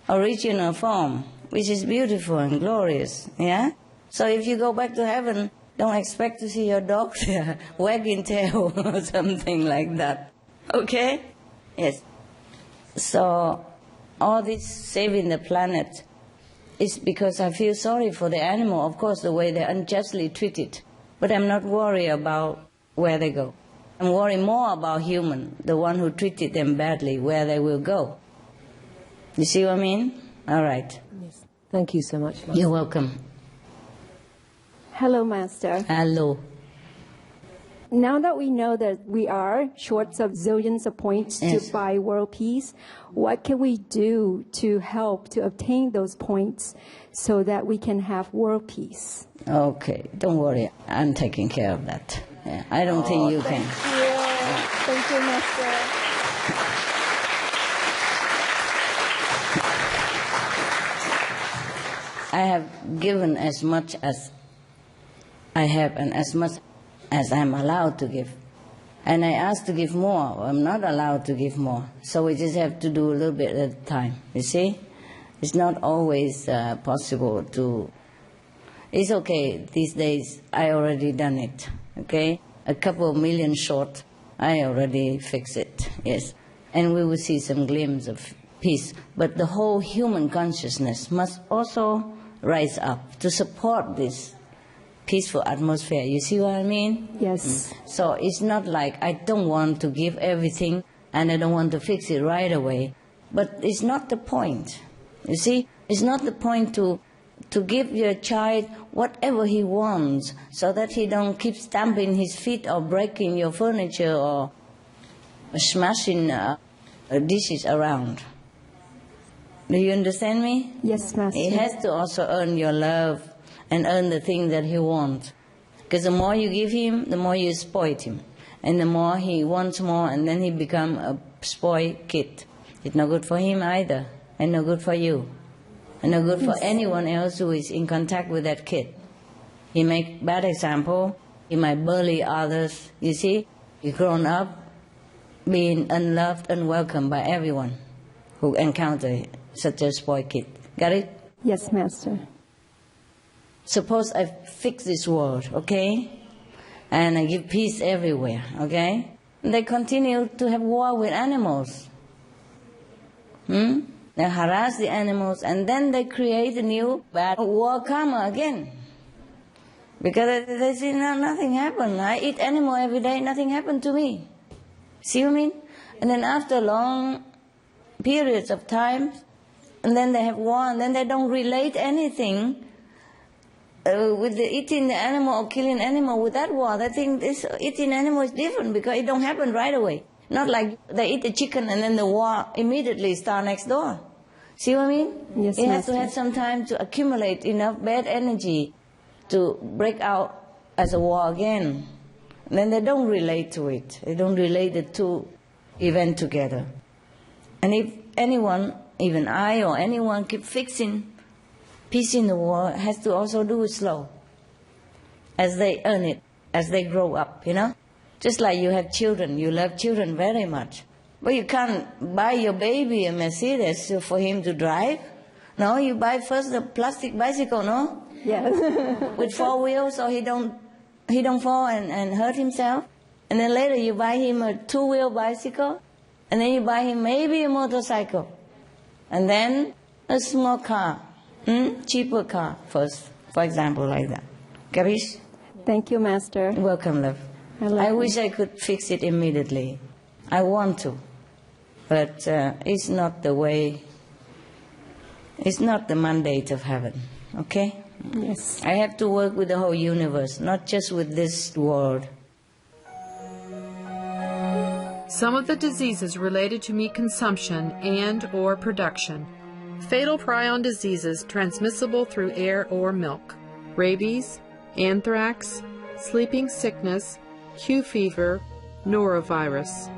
S3: original form, which is beautiful and glorious, yeah? So if you go back to heaven, don't expect to see your dog there, wagging tail or something like that. Okay? Yes. So all this saving the planet is because I feel sorry for the animal, of course, the way they're unjustly treated. But I'm not worried about where they go. I'm worried more about human, the one who treated them badly, where they will go. You see what I mean? All right.
S9: Yes. Thank you so much, Master.
S3: You're welcome.
S8: Hello, Master.
S3: Hello.
S8: Now that we know that we are short of zillions of points to buy world peace, what can we do to help to obtain those points so that we can have world peace?
S3: Okay, don't worry. I'm taking care of that. Yeah, I don't think you can.
S8: Thank you, Master.
S3: I have given as much as I have and as much as I'm allowed to give. And I ask to give more. I'm not allowed to give more. So we just have to do a little bit at a time. You see? It's not always possible to... It's okay. These days, I already done it. Okay? A couple of million short, I already fixed it. Yes. And we will see some glimpse of peace. But the whole human consciousness must also rise up to support this peaceful atmosphere. You see what I mean?
S8: Yes.
S3: So it's not like I don't want to give everything and I don't want to fix it right away. But it's not the point. You see? It's not the point to give your child whatever he wants so that he don't keep stamping his feet or breaking your furniture or smashing dishes around. Do you understand me?
S8: Yes, Master.
S3: He has to also earn your love and earn the thing that he wants. Because the more you give him, the more you spoil him. And the more he wants more, and then he become a spoiled kid. It's not good for him either, and not good for you. And not good for anyone else who is in contact with that kid. He make bad example, he might bully others. You see, he grown up being unloved, unwelcome by everyone who encounter such a spoiled kid. Got it?
S8: Yes, Master.
S3: Suppose I fix this world, okay? And I give peace everywhere, okay? And they continue to have war with animals. They harass the animals, and then they create a new bad war karma again. Because they say, no, nothing happened. I eat animal every day, nothing happened to me. See what I mean? And then after long periods of time, and then they have war, and then they don't relate anything with the eating the animal or killing animal with that war. They think this eating animal is different because it don't happen right away. Not like they eat the chicken and then the war immediately start next door. See what I mean?
S9: Yes,
S3: it has to have some time to accumulate enough bad energy to break out as a war again. And then they don't relate to it. They don't relate the two events together. And if anyone, even I or anyone, keep fixing peace in the world, has to also do it slow, as they earn it, as they grow up, you know? Just like you have children, you love children very much. But you can't buy your baby a Mercedes for him to drive. No, you buy first the plastic bicycle, no?
S9: Yes.
S3: With 4 wheels so he don't fall and hurt himself. And then later you buy him a 2-wheel bicycle. And then you buy him maybe a motorcycle. And then a small car. Cheaper car first, for example, like that. Capish?
S9: Thank you, Master.
S3: Welcome, love. I wish I could fix it immediately. I want to. But it's not the way, it's not the mandate of heaven, okay?
S9: Yes.
S3: I have to work with the whole universe, not just with this world.
S12: Some of the diseases related to meat consumption and or production. Fatal prion diseases transmissible through air or milk. Rabies, anthrax, sleeping sickness, Q fever, norovirus.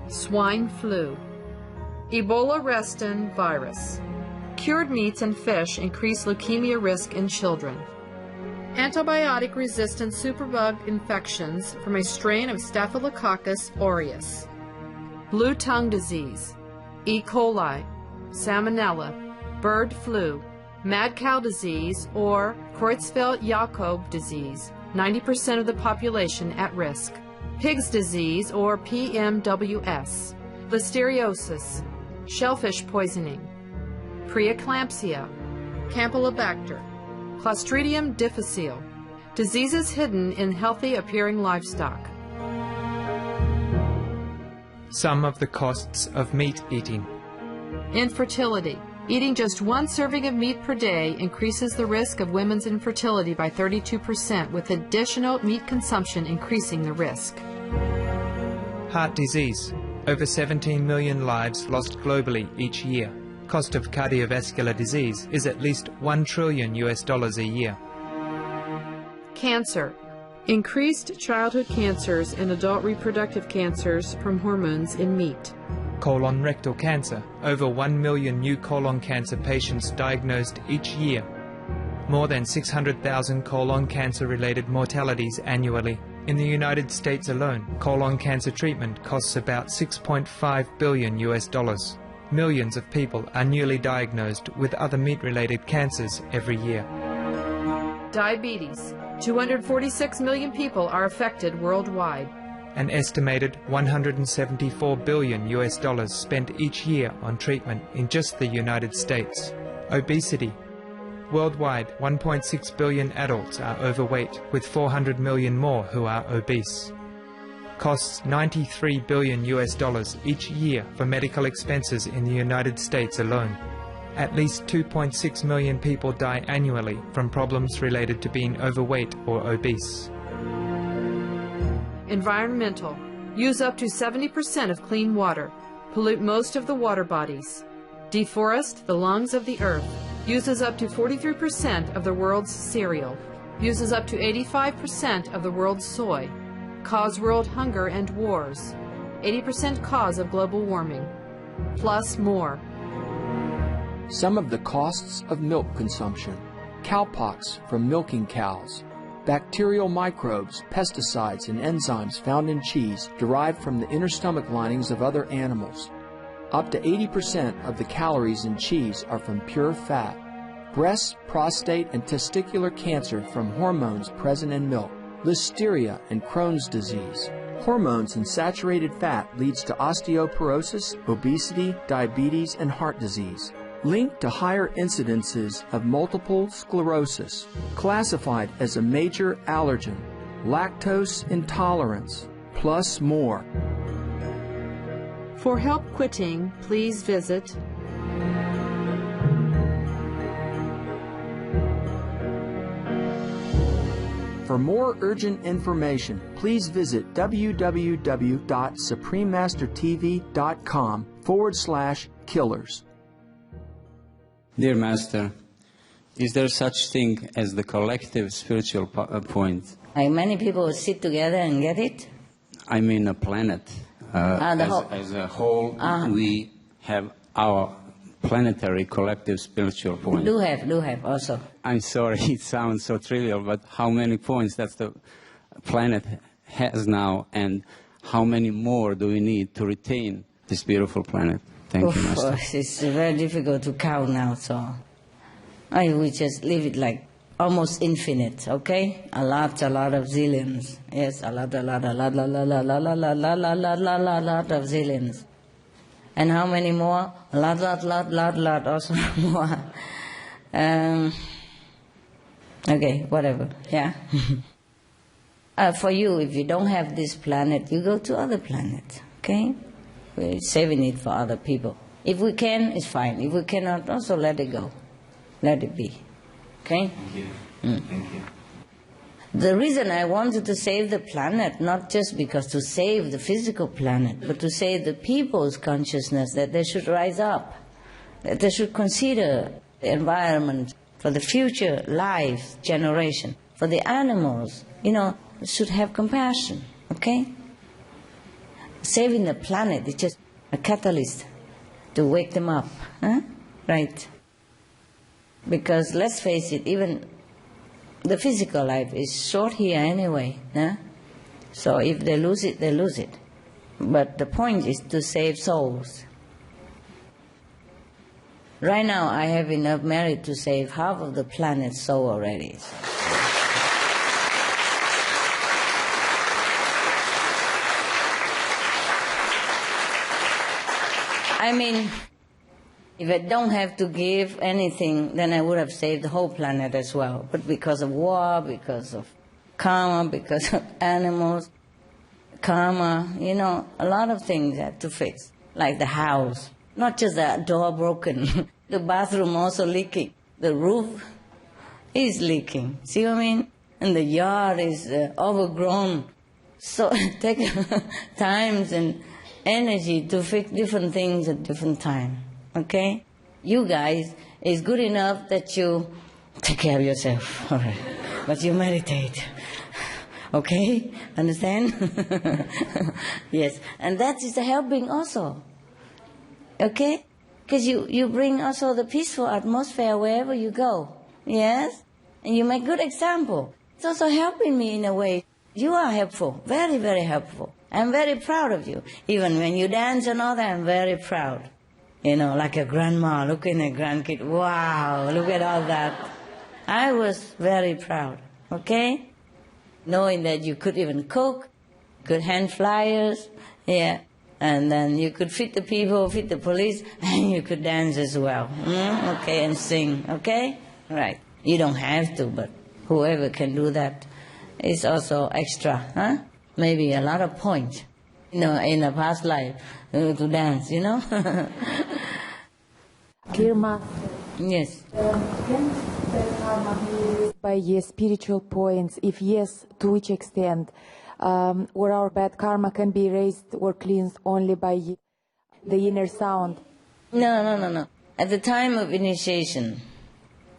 S12: Swine flu. Ebola restin virus. Cured meats and fish increase leukemia risk in children. Antibiotic-resistant superbug infections from a strain of Staphylococcus aureus. Blue tongue disease, E. coli, salmonella, bird flu, mad cow disease, or Creutzfeldt-Jakob disease, 90% of the population at risk. Pig's disease, or PMWS, listeriosis, shellfish poisoning, preeclampsia, Campylobacter, Clostridium difficile, diseases hidden in healthy-appearing livestock.
S13: Some of the costs of meat eating.
S12: Infertility. Eating just 1 serving of meat per day increases the risk of women's infertility by 32%, with additional meat consumption increasing the risk.
S13: Heart disease. Over 17 million lives lost globally each year. Cost of cardiovascular disease is at least $1 trillion a year.
S12: Cancer. Increased childhood cancers and adult reproductive cancers from hormones in meat.
S13: Colon rectal cancer. Over 1 million new colon cancer patients diagnosed each year. More than 600,000 colon cancer-related mortalities annually. In the United States alone, colon cancer treatment costs about $6.5 billion. Millions of people are newly diagnosed with other meat-related cancers every year.
S12: Diabetes. 246 million people are affected worldwide.
S13: An estimated $174 billion spent each year on treatment in just the United States. Obesity. Worldwide, 1.6 billion adults are overweight, with 400 million more who are obese. Costs $93 billion each year for medical expenses in the United States alone. At least 2.6 million people die annually from problems related to being overweight or obese.
S12: Environmental. Use up to 70% of clean water. Pollute most of the water bodies. Deforest the lungs of the earth. Uses up to 43% of the world's cereal. Uses up to 85% of the world's soy. Cause world hunger and wars. 80% cause of global warming. Plus more.
S14: Some of the costs of milk consumption. Cowpox from milking cows. Bacterial microbes, pesticides, and enzymes found in cheese derived from the inner stomach linings of other animals. Up to 80% of the calories in cheese are from pure fat. breast, prostate, and testicular cancer from hormones present in milk, listeria, and Crohn's disease. Hormones in saturated fat leads to osteoporosis, obesity, diabetes, and heart disease. Linked to higher incidences of multiple sclerosis, classified as a major allergen, lactose intolerance, plus more.
S12: For help quitting, please visit
S14: For more urgent information, please visit www.suprememastertv.com/killers.
S15: Dear Master, is there such thing as the collective spiritual point?
S3: Like many people sit together and get it?
S15: I mean a planet. As a whole, we have our planetary collective spiritual point.
S3: Do have also.
S15: I'm sorry, it sounds so trivial, but how many points that the planet has now, and how many more do we need to retain this beautiful planet? Thank you, Master.
S3: It's very difficult to count now, so we just leave it like almost infinite, okay? A lot of zillions. Yes, a lot of zillions. And how many more? A lot, also more. Okay, whatever, yeah. For you, if you don't have this planet, you go to other planets, okay? We're saving it for other people. If we can, it's fine. If we cannot, also let it go. Let it be, okay?
S15: Thank you. Thank you.
S3: The reason I wanted to save the planet, not just because to save the physical planet, but to save the people's consciousness, that they should rise up, that they should consider the environment for the future life generation, for the animals, should have compassion, okay? Saving the planet is just a catalyst to wake them up, huh? Right? Because let's face it, even the physical life is short here anyway, huh? So if they lose it, they lose it. But the point is to save souls. Right now, I have enough merit to save half of the planet's soul already. I mean, if I don't have to give anything, then I would have saved the whole planet as well. But because of war, because of karma, because of animals, karma, a lot of things I have to fix. Like the house. Not just the door broken, the bathroom also leaking. The roof is leaking. See what I mean? And the yard is overgrown. So it takes times and energy to fix different things at different times. Okay? You guys, it's good enough that you take care of yourself, all right? But you meditate. Okay? Understand? Yes. And that is helping also. Okay? Because you bring also the peaceful atmosphere wherever you go. Yes? And you make good example. It's also helping me in a way. You are helpful. Very, very helpful. I'm very proud of you. Even when you dance and all that, I'm very proud. Like a grandma looking at grandkid. Wow, look at all that. I was very proud. Okay? Knowing that you could even cook, could hand flyers, yeah. And then you could feed the people, feed the police, and you could dance as well. Okay, and sing, okay? Right. You don't have to, but whoever can do that is also extra, huh? Maybe a lot of points, in a past life, to dance,
S16: Dear Master.
S3: Yes.
S16: Can the karma be erased by spiritual points? If yes, to which extent? Or our bad karma can be erased or cleansed only by the inner sound?
S3: No. At the time of initiation,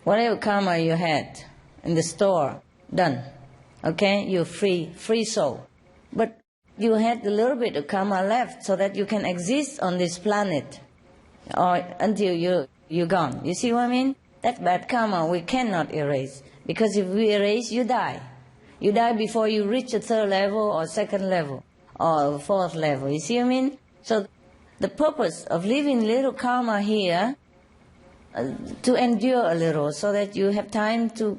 S3: whatever karma you had in the store, done. Okay? You're free soul. But you had a little bit of karma left so that you can exist on this planet or until you're gone. You see what I mean? That bad karma we cannot erase. Because if we erase, you die. You die before you reach a third level or second level or fourth level. You see what I mean? So the purpose of leaving little karma here to endure a little so that you have time to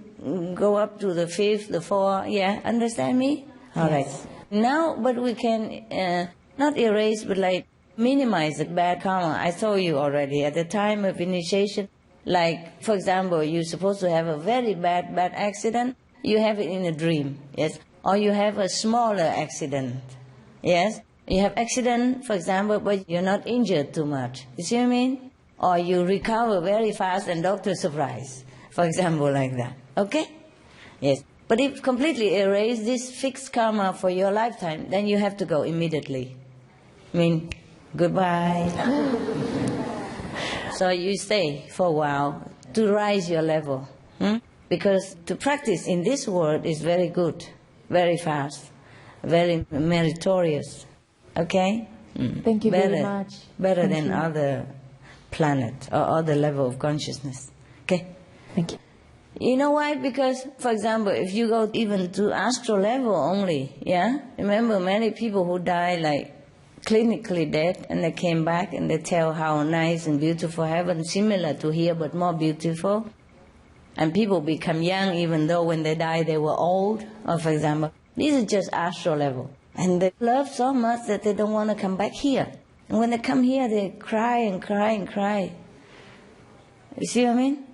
S3: go up to the 5th, the 4th. Yeah, understand me? All right. Now, but we can not erase, but like minimize the bad karma. I told you already at the time of initiation, like, for example, you're supposed to have a very bad accident. You have it in a dream, yes? Or you have a smaller accident, yes? You have accident, for example, but you're not injured too much. You see what I mean? Or you recover very fast and doctor surprise, for example, like that. Okay? Yes. But if completely erase this fixed karma for your lifetime, then you have to go immediately. I mean, goodbye. So you stay for a while to rise your level. Because to practice in this world is very good, very fast, very meritorious. Okay?
S16: Thank you very much.
S3: Better than other planet or other level of consciousness. Okay?
S16: Thank you.
S3: You know why? Because, for example, if you go even to astral level only, yeah? Remember many people who die like clinically dead and they came back and they tell how nice and beautiful heaven, similar to here but more beautiful. And people become young even though when they die they were old. Or for example, this is just astral level. And they love so much that they don't want to come back here. And when they come here they cry and cry and cry. You see what I mean?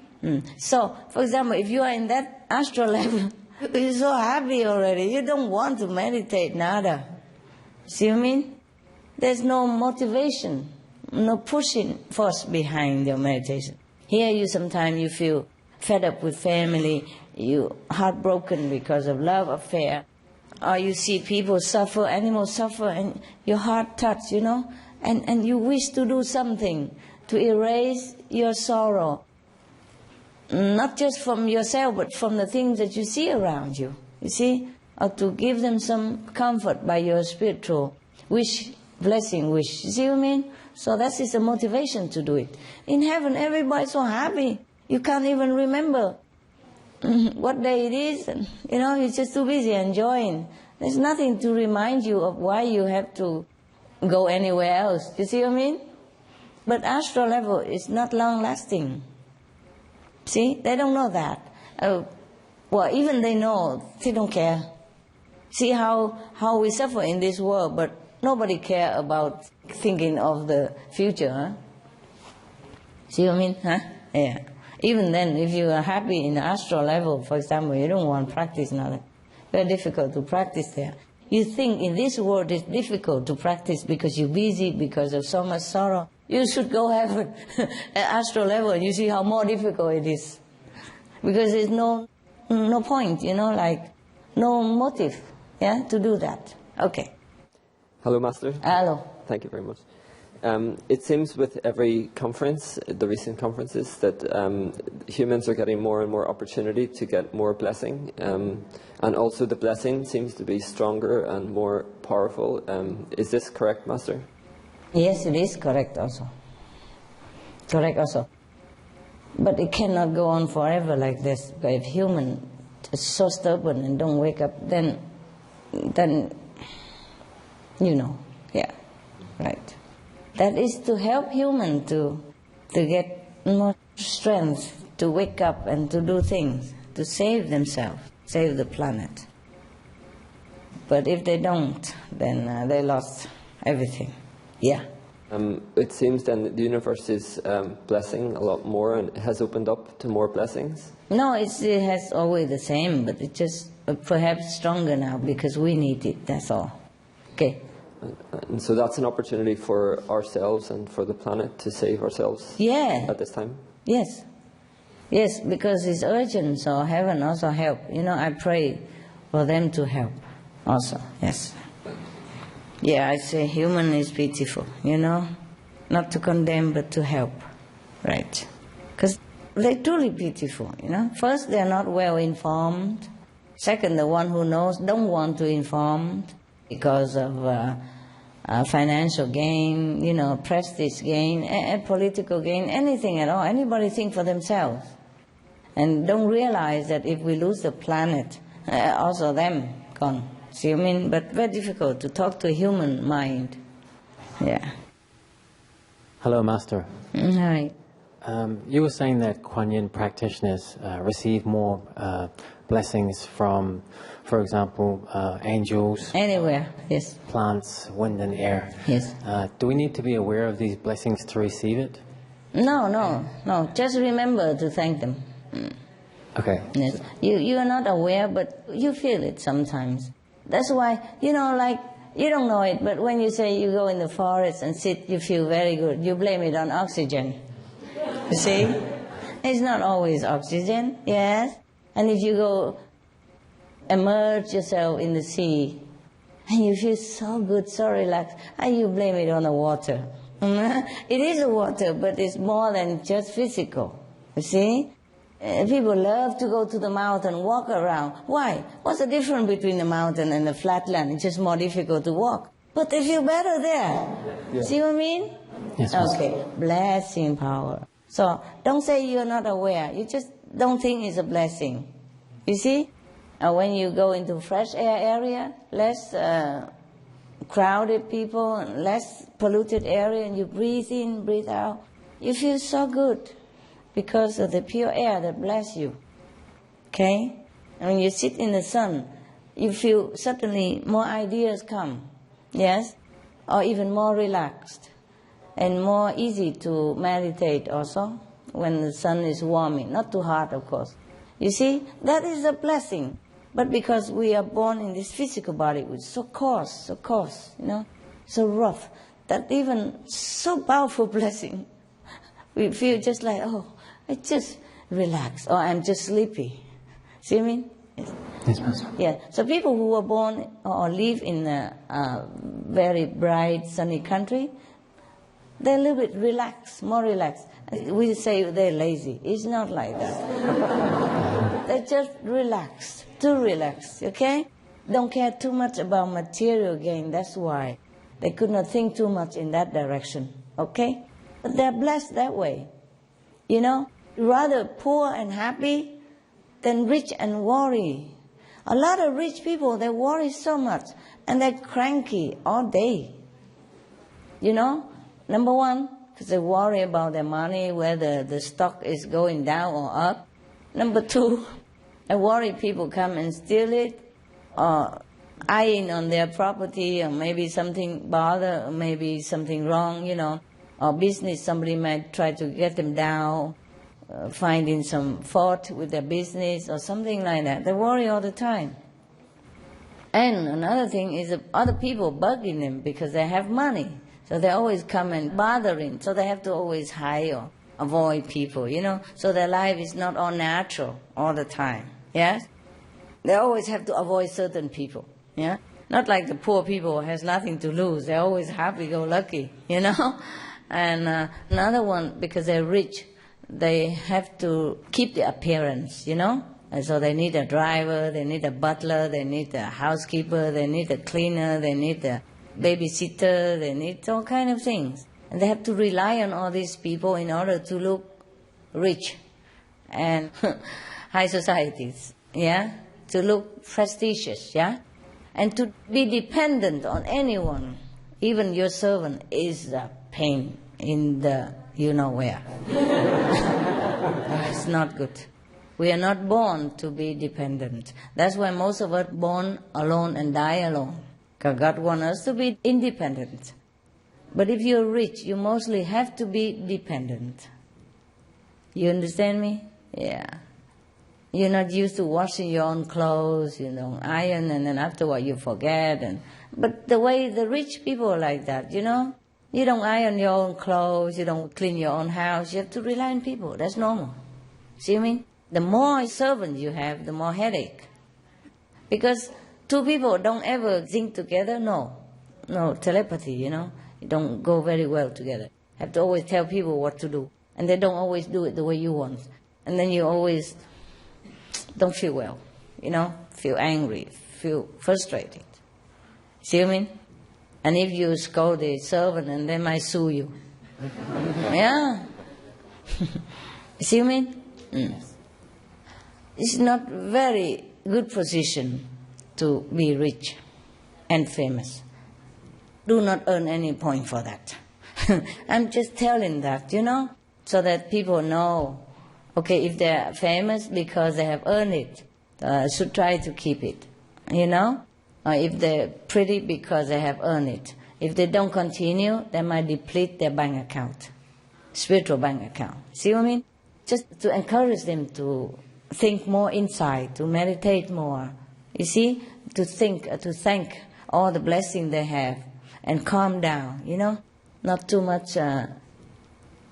S3: So, for example, if you are in that astral level, you're so happy already. You don't want to meditate, nada. See what I mean? There's no motivation, no pushing force behind your meditation. Here you sometimes you feel fed up with family, you heartbroken because of love affair, or you see people suffer, animals suffer, and your heart touches, you know, and you wish to do something to erase your sorrow. Not just from yourself, but from the things that you see around you, you see? Or to give them some comfort by your spiritual wish, blessing wish. You see what I mean? So that is a motivation to do it. In heaven, everybody's so happy. You can't even remember what day it is. And, you know, you're just too busy enjoying. There's nothing to remind you of why you have to go anywhere else. You see what I mean? But astral level is not long-lasting. See, they don't know that. Well, even they know, they don't care. See how we suffer in this world, but nobody care about thinking of the future, huh? See what I mean, huh? Yeah. Even then, if you are happy in the astral level, for example, you don't want to practice nothing. Very difficult to practice there. You think in this world it's difficult to practice because you're busy, because of so much sorrow. You should go have an astral level and you see how more difficult it is. Because there's no point, you know, like no motive, yeah, to do that. Okay.
S17: Hello, Master.
S3: Hello.
S17: Thank you very much. It seems with every conference, the recent conferences, that humans are getting more and more opportunity to get more blessing. And also the blessing seems to be stronger and more powerful. Is this correct, Master?
S3: Yes, it is correct also. Correct also. But it cannot go on forever like this. If human is so stubborn and don't wake up, then you know, yeah, right. That is to help human to get more strength to wake up and to do things, to save themselves, save the planet. But if they don't, then they lost everything. Yeah.
S17: It seems then the universe is blessing a lot more and has opened up to more blessings?
S3: No, it has always the same, but it's just perhaps stronger now because we need it, that's all. Okay.
S17: And so that's an opportunity for ourselves and for the planet to save ourselves at this time?
S3: Yes. Yes, because it's urgent, so heaven also help. You know, I pray for them to help also, yes. Yeah, I say human is pitiful, you know, not to condemn but to help, right? Because they're truly pitiful, you know. First, they're not well informed. Second, the one who knows don't want to inform because of financial gain, you know, prestige gain, political gain, anything at all. Anybody think for themselves. And don't realize that if we lose the planet, also them gone. See what I mean? But very difficult to talk to a human mind. Yeah.
S18: Hello, Master.
S3: Hi.
S18: You were saying that Kuan Yin practitioners receive more blessings from, for example, angels.
S3: Anywhere, yes.
S18: Plants, wind and air.
S3: Yes.
S18: Do we need to be aware of these blessings to receive it?
S3: No. Just remember to thank them.
S18: Okay.
S3: Yes. You are not aware, but you feel it sometimes. That's why, you don't know it, but when you say you go in the forest and sit, you feel very good. You blame it on oxygen. You see? It's not always oxygen, yes. And if you go immerse yourself in the sea, and you feel so good, so relaxed, and you blame it on the water. It is a water, but it's more than just physical. You see? People love to go to the mountain, walk around. Why? What's the difference between the mountain and the flat land? It's just more difficult to walk. But they feel better there. Yeah. See what I mean?
S18: Yes.
S3: Okay. Blessing power. So don't say you're not aware. You just don't think it's a blessing. You see? When you go into fresh air area, less crowded people, less polluted area, and you breathe in, breathe out, you feel so good because of the pure air that bless you. Okay? And when you sit in the sun, you feel suddenly more ideas come. Yes? Or even more relaxed. And more easy to meditate also when the sun is warming. Not too hot, of course. You see, that is a blessing. But because we are born in this physical body, which is so coarse, so rough, that even so powerful blessing, we feel just like, oh, I just relax, or I'm just sleepy. See what I mean? Yes.
S18: Yes, Master.
S3: Yeah. So people who are born or live in a very bright, sunny country, they're a little bit relaxed, more relaxed. We say they're lazy. It's not like that. They're just relaxed, too relaxed, okay? Don't care too much about material gain, that's why. They could not think too much in that direction, okay? But they're blessed that way, Rather poor and happy than rich and worry. A lot of rich people, they worry so much, and they're cranky all day, Number one, because they worry about their money, whether the stock is going down or up. Number two, they worry people come and steal it, or eyeing on their property, or maybe something bother, or maybe something wrong, or business, somebody might try to get them down, finding some fault with their business, or something like that. They worry all the time. And another thing is other people bugging them because they have money. So they always come and bothering. So they have to always hide or avoid people, So their life is not all natural all the time, yes? They always have to avoid certain people, yeah? Not like the poor people who has nothing to lose. They're always happy-go-lucky, And another one, because they're rich, they have to keep the appearance, And so they need a driver, they need a butler, they need a housekeeper, they need a cleaner, they need a babysitter, they need all kind of things. And they have to rely on all these people in order to look rich and high societies, yeah? To look prestigious, yeah? And to be dependent on anyone, even your servant, is a pain in the you-know-where. It's not good. We are not born to be dependent. That's why most of us born alone and die alone. Because God wants us to be independent. But if you're rich, you mostly have to be dependent. You understand me? Yeah. You're not used to washing your own clothes, iron, and then afterward you forget. But the way the rich people are like that, You don't iron your own clothes, you don't clean your own house, you have to rely on people. That's normal. See what I mean? The more servants you have, the more headache. Because two people don't ever think together, no telepathy, It don't go very well together. Have to always tell people what to do. And they don't always do it the way you want. And then you always don't feel well, feel angry, feel frustrated. See what I mean? And if you scold the servant, and they might sue you. Yeah. See what I mean? It's not very good position to be rich and famous. Do not earn any point for that. I'm just telling that, so that people know, okay, if they're famous because they have earned it, should try to keep it, you know? Or if they're pretty because they have earned it. If they don't continue, they might deplete their bank account, spiritual bank account. See what I mean? Just to encourage them to think more inside, to meditate more. You see? To thank all the blessings they have and calm down, you know? Not too much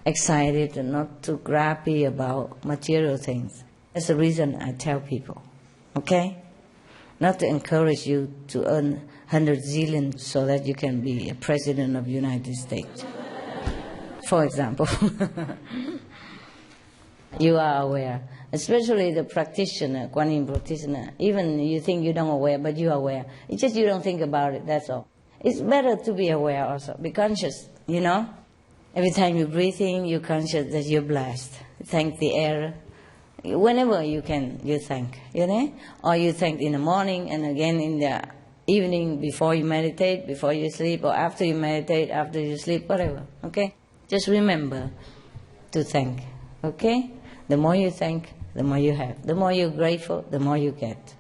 S3: excited and not too grabby about material things. That's the reason I tell people, okay? Not to encourage you to earn 100 zillion so that you can be a president of the United States, for example. You are aware, especially the practitioner, Kuan Yin practitioner. Even you think you don't aware, but you are aware. It's just you don't think about it, that's all. It's better to be aware also, be conscious, you know? Every time you breathe in, you're conscious that you're blessed. Thank the air. Whenever you can, you thank, you know? Or you thank in the morning and again in the evening before you meditate, before you sleep, or after you meditate, after you sleep, whatever, okay? Just remember to thank, okay? The more you thank, the more you have. The more you're grateful, the more you get.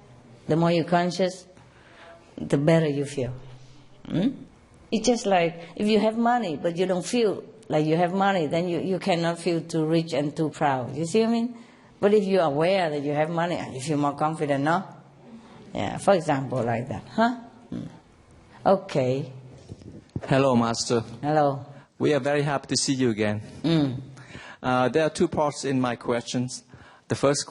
S3: The more you're conscious, the better you feel. It's just like if you have money, but you don't feel like you have money, then you cannot feel too rich and too proud. You see what I mean? But if you're aware that you have money, you feel more confident, no? Yeah, for example, like that, huh? Okay.
S19: Hello, Master.
S3: Hello.
S19: We are very happy to see you again. There are two parts in my questions. The first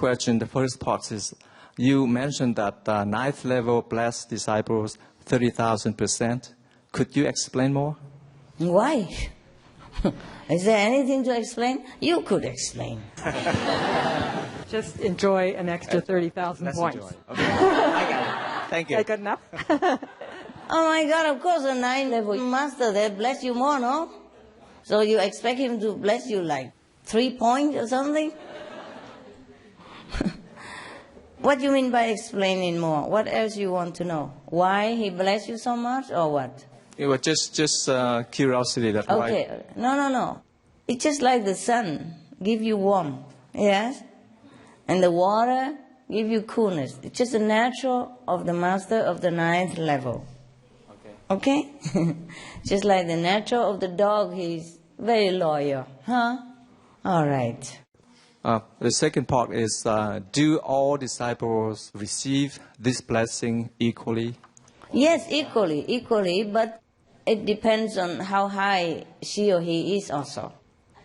S19: part is, you mentioned that ninth level blessed disciples, 30,000%. Could you explain more?
S3: Why? Is there anything to explain? You could explain.
S4: Just enjoy an extra 30,000 points.
S19: Enjoy. Okay. I got it. Thank you.
S4: Is that good enough?
S3: Oh my God, of course a 9th level master, they bless you more, no? So you expect him to bless you like 3 points or something? What do you mean by explaining more? What else you want to know? Why he bless you so much or what?
S19: It was just curiosity. That's why.
S3: Okay, no. It's just like the sun give you warmth, yes? And the water give you coolness. It's just the natural of the master of the 9th level. Okay? Just like the natural of the dog, he's very loyal, huh? All right.
S19: The second part is, do all disciples receive this blessing equally?
S3: Yes, equally, but it depends on how high she or he is also.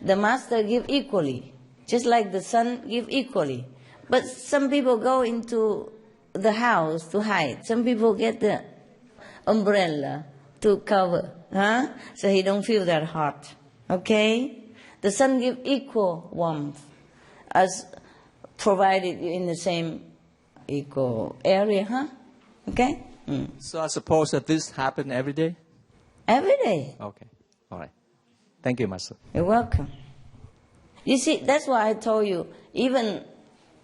S3: The master give equally, just like the son give equally. But some people go into the house to hide. Some people get the umbrella to cover, huh? So he don't feel that hot, okay? The sun give equal warmth as provided in the same equal area, huh? Okay?
S19: So I suppose that this happens every day?
S3: Every day.
S19: Okay. All right. Thank you, Master.
S3: You're welcome. You see, that's why I told you, even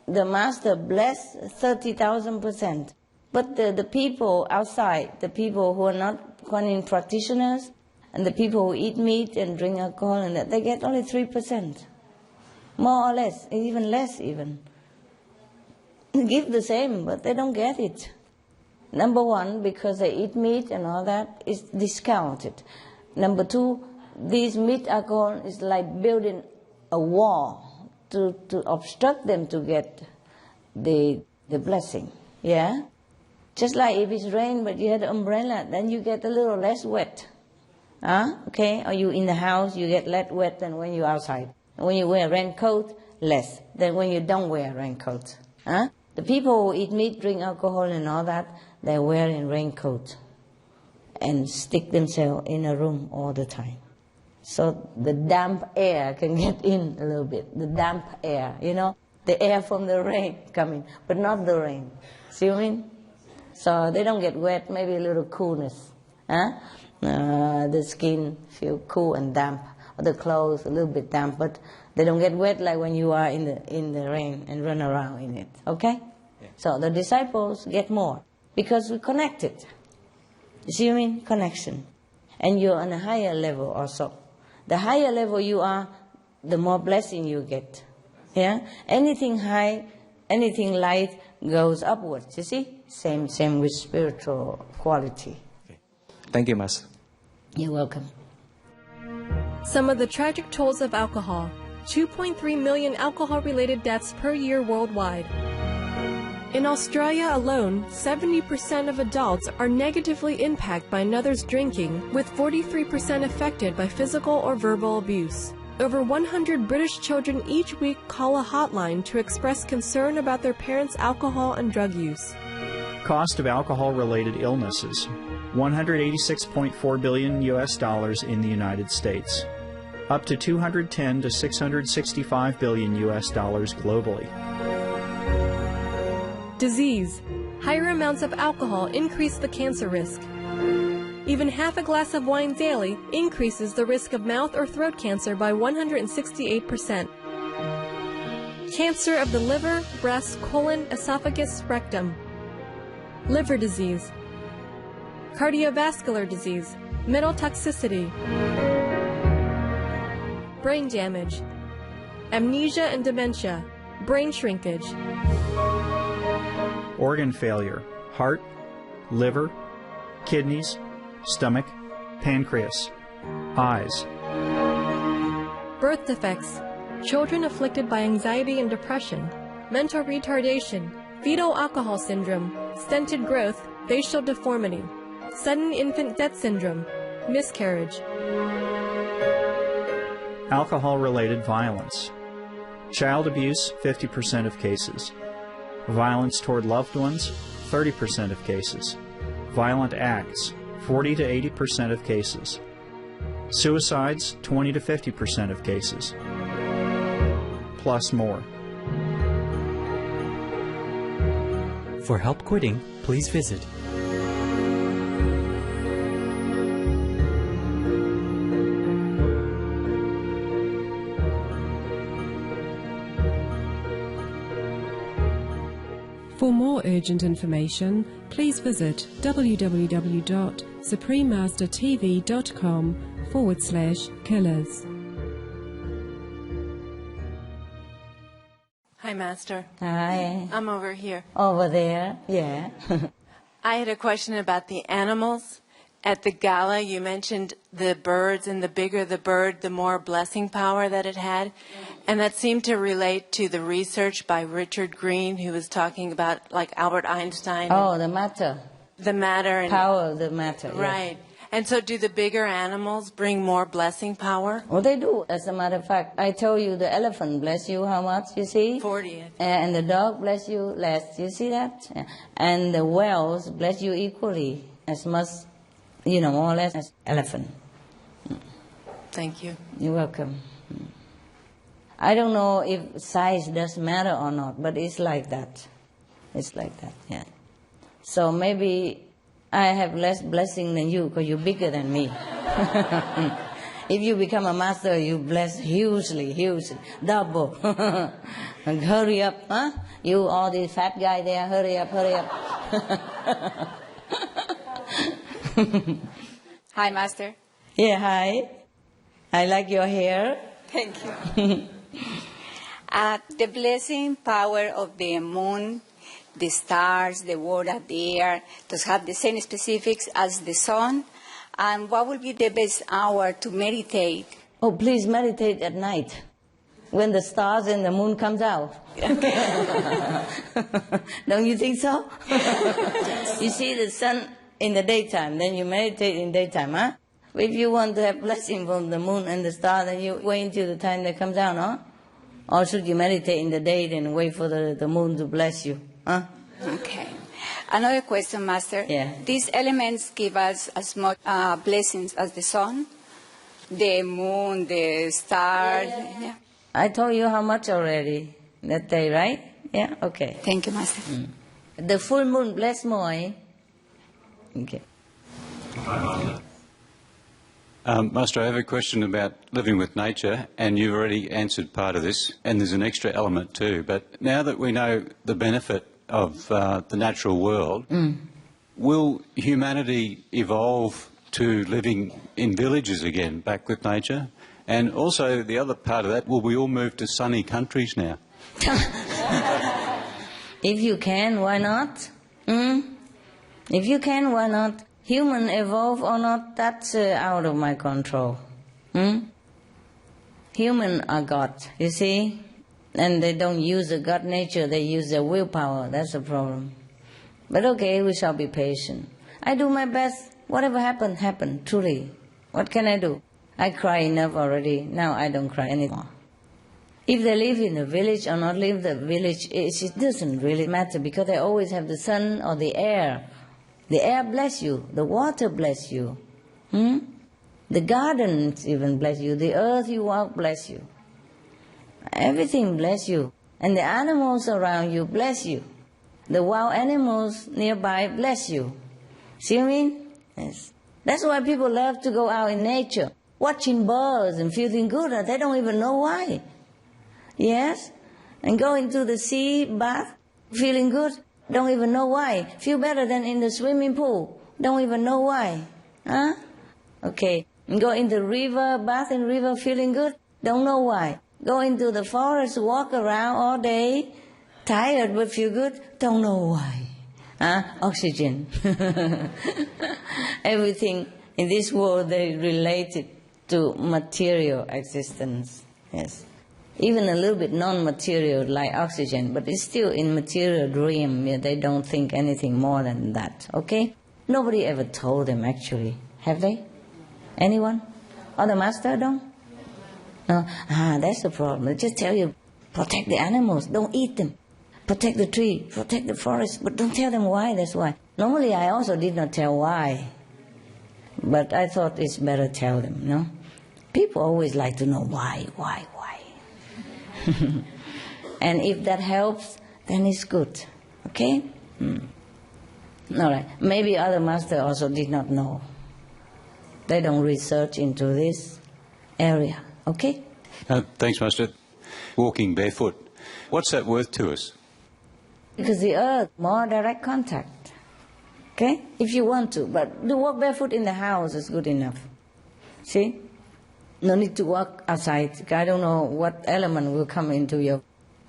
S3: the Master blessed 30,000%. But the people outside, the people who are not Kuan Yin practitioners, and the people who eat meat and drink alcohol, and that, they get only 3%. More or less, even less even. Give the same, but they don't get it. Number one, because they eat meat and all that, is discounted. Number two, this meat alcohol is like building a wall to obstruct them to get the blessing. Yeah? Just like if it's rain but you had an umbrella, then you get a little less wet. Okay? Or you in the house, you get less wet than when you're outside. When you wear a raincoat, less than when you don't wear a raincoat. The people who eat meat, drink alcohol and all that, they're wearing raincoat and stick themselves in a room all the time. So the damp air can get in a little bit. The damp air, you know, the air from the rain coming, but not the rain. See what I mean? So they don't get wet, maybe a little coolness. The skin feel cool and damp. Or the clothes a little bit damp, but they don't get wet like when you are in the rain and run around in it. Okay? Yeah. So the disciples get more because we connected. You see what I mean? Connection. And you're on a higher level also. The higher level you are, the more blessing you get. Yeah? Anything high, anything light goes upwards, you see? Same with spiritual quality.
S19: Thank you, Master.
S3: You're welcome.
S20: Some of the tragic tolls of alcohol. 2.3 million alcohol-related deaths per year worldwide. In Australia alone, 70% of adults are negatively impacted by another's drinking, with 43% affected by physical or verbal abuse. Over 100 British children each week call a hotline to express concern about their parents' alcohol and drug use.
S21: Cost of alcohol-related illnesses, $186.4 billion in the United States, up to $210 to $665 billion globally.
S20: Disease. Higher amounts of alcohol increase the cancer risk. Even half a glass of wine daily increases the risk of mouth or throat cancer by 168%. Cancer of the liver, breast, colon, esophagus, rectum. Liver disease. Cardiovascular disease. Metal toxicity. Brain damage. Amnesia and dementia. Brain shrinkage.
S21: Organ failure, heart, liver, kidneys, stomach, pancreas, eyes.
S20: Birth defects. Children afflicted by anxiety and depression. Mental retardation. Fetal alcohol syndrome. Stunted growth. Facial deformity. Sudden infant death syndrome. Miscarriage.
S21: Alcohol-related violence. Child abuse, 50% of cases. Violence toward loved ones, 30% of cases. Violent acts, 40 to 80% of cases. Suicides, 20 to 50% of cases. Plus more.
S22: For help quitting, please visit
S23: For more urgent information, please visit www.suprememastertv.com/killers.
S24: Hi, Master.
S3: Hi.
S24: I'm over here.
S3: Over there, yeah.
S24: I had a question about the animals. At the gala, you mentioned the birds, and the bigger the bird, the more blessing power that it had. And that seemed to relate to the research by Richard Green, who was talking about, like, Albert Einstein.
S3: Oh, the matter.
S24: The matter. And,
S3: power of the matter.
S24: Right. Yes. And so do the bigger animals bring more blessing power?
S3: Well, they do. As a matter of fact, I told you the elephant bless you how much, you see?
S24: 40.
S3: And the dog bless you less, you see that? And the whales bless you equally, as much, more or less as elephant.
S24: Thank you.
S3: You're welcome. I don't know if size does matter or not, but it's like that. It's like that, yeah. So maybe I have less blessing than you because you're bigger than me. If you become a master, you bless hugely, double. And hurry up, huh? You, all the fat guy there, hurry up.
S25: Hi, Master.
S3: Yeah, hi. I like your hair.
S25: Thank you. The blessing power of the moon, the stars, the water, the air, does have the same specifics as the sun. And what would be the best hour to meditate?
S3: Oh, please meditate at night, when the stars and the moon comes out. Don't you think so? You see the sun in the daytime, then you meditate in daytime, huh? If you want to have blessing from the moon and the star, then you wait until the time that comes down, huh? Or should you meditate in the day and wait for the moon to bless you, huh?
S25: Okay. Another question, Master.
S3: Yeah.
S25: These elements give us as much blessings as the sun, the moon, the stars. Yeah.
S3: I told you how much already that day, right? Yeah? Okay.
S25: Thank you, Master.
S3: The full moon bless more, eh? Okay.
S26: Master, I have a question about living with nature, and you've already answered part of this, and there's an extra element too. But now that we know the benefit of the natural world, will humanity evolve to living in villages again, back with nature? And also the other part of that, will we all move to sunny countries now?
S3: If you can, why not? If you can, why not? Human evolve or not, that's out of my control. Human are God, you see? And they don't use the God nature, they use their willpower. That's the problem. But okay, we shall be patient. I do my best. Whatever happened, happened, truly. What can I do? I cry enough already. Now I don't cry anymore. If they live in a village or not live in the village, it doesn't really matter because they always have the sun or the air. The air bless you. The water bless you. The gardens even bless you. The earth you walk bless you. Everything bless you. And the animals around you bless you. The wild animals nearby bless you. See what I mean? Yes. That's why people love to go out in nature, watching birds and feeling good, and they don't even know why. Yes? And go into the sea, bath, feeling good, don't even know why. Feel better than in the swimming pool, don't even know why. Huh? Okay. And go into the river, bath in river, feeling good, don't know why. Go into the forest, walk around all day, tired but feel good, don't know why. Oxygen. Everything in this world, they relate it to material existence. Yes. Even a little bit non-material like oxygen, but it's still in material realm. They don't think anything more than that. Okay? Nobody ever told them actually. Have they? Anyone? Or the master don't? No? That's the problem. They just tell you, protect the animals, don't eat them. Protect the tree, protect the forest, but don't tell them why, that's why. Normally I also did not tell why, but I thought it's better tell them, no? People always like to know why. And if that helps, then it's good, okay? All right, maybe other masters also did not know. They don't research into this area, okay?
S26: Thanks, Master. Walking barefoot, what's that worth to us?
S3: Because the earth, more direct contact. Okay? If you want to. But to walk barefoot in the house is good enough. See? No need to walk outside. I don't know what element will come into your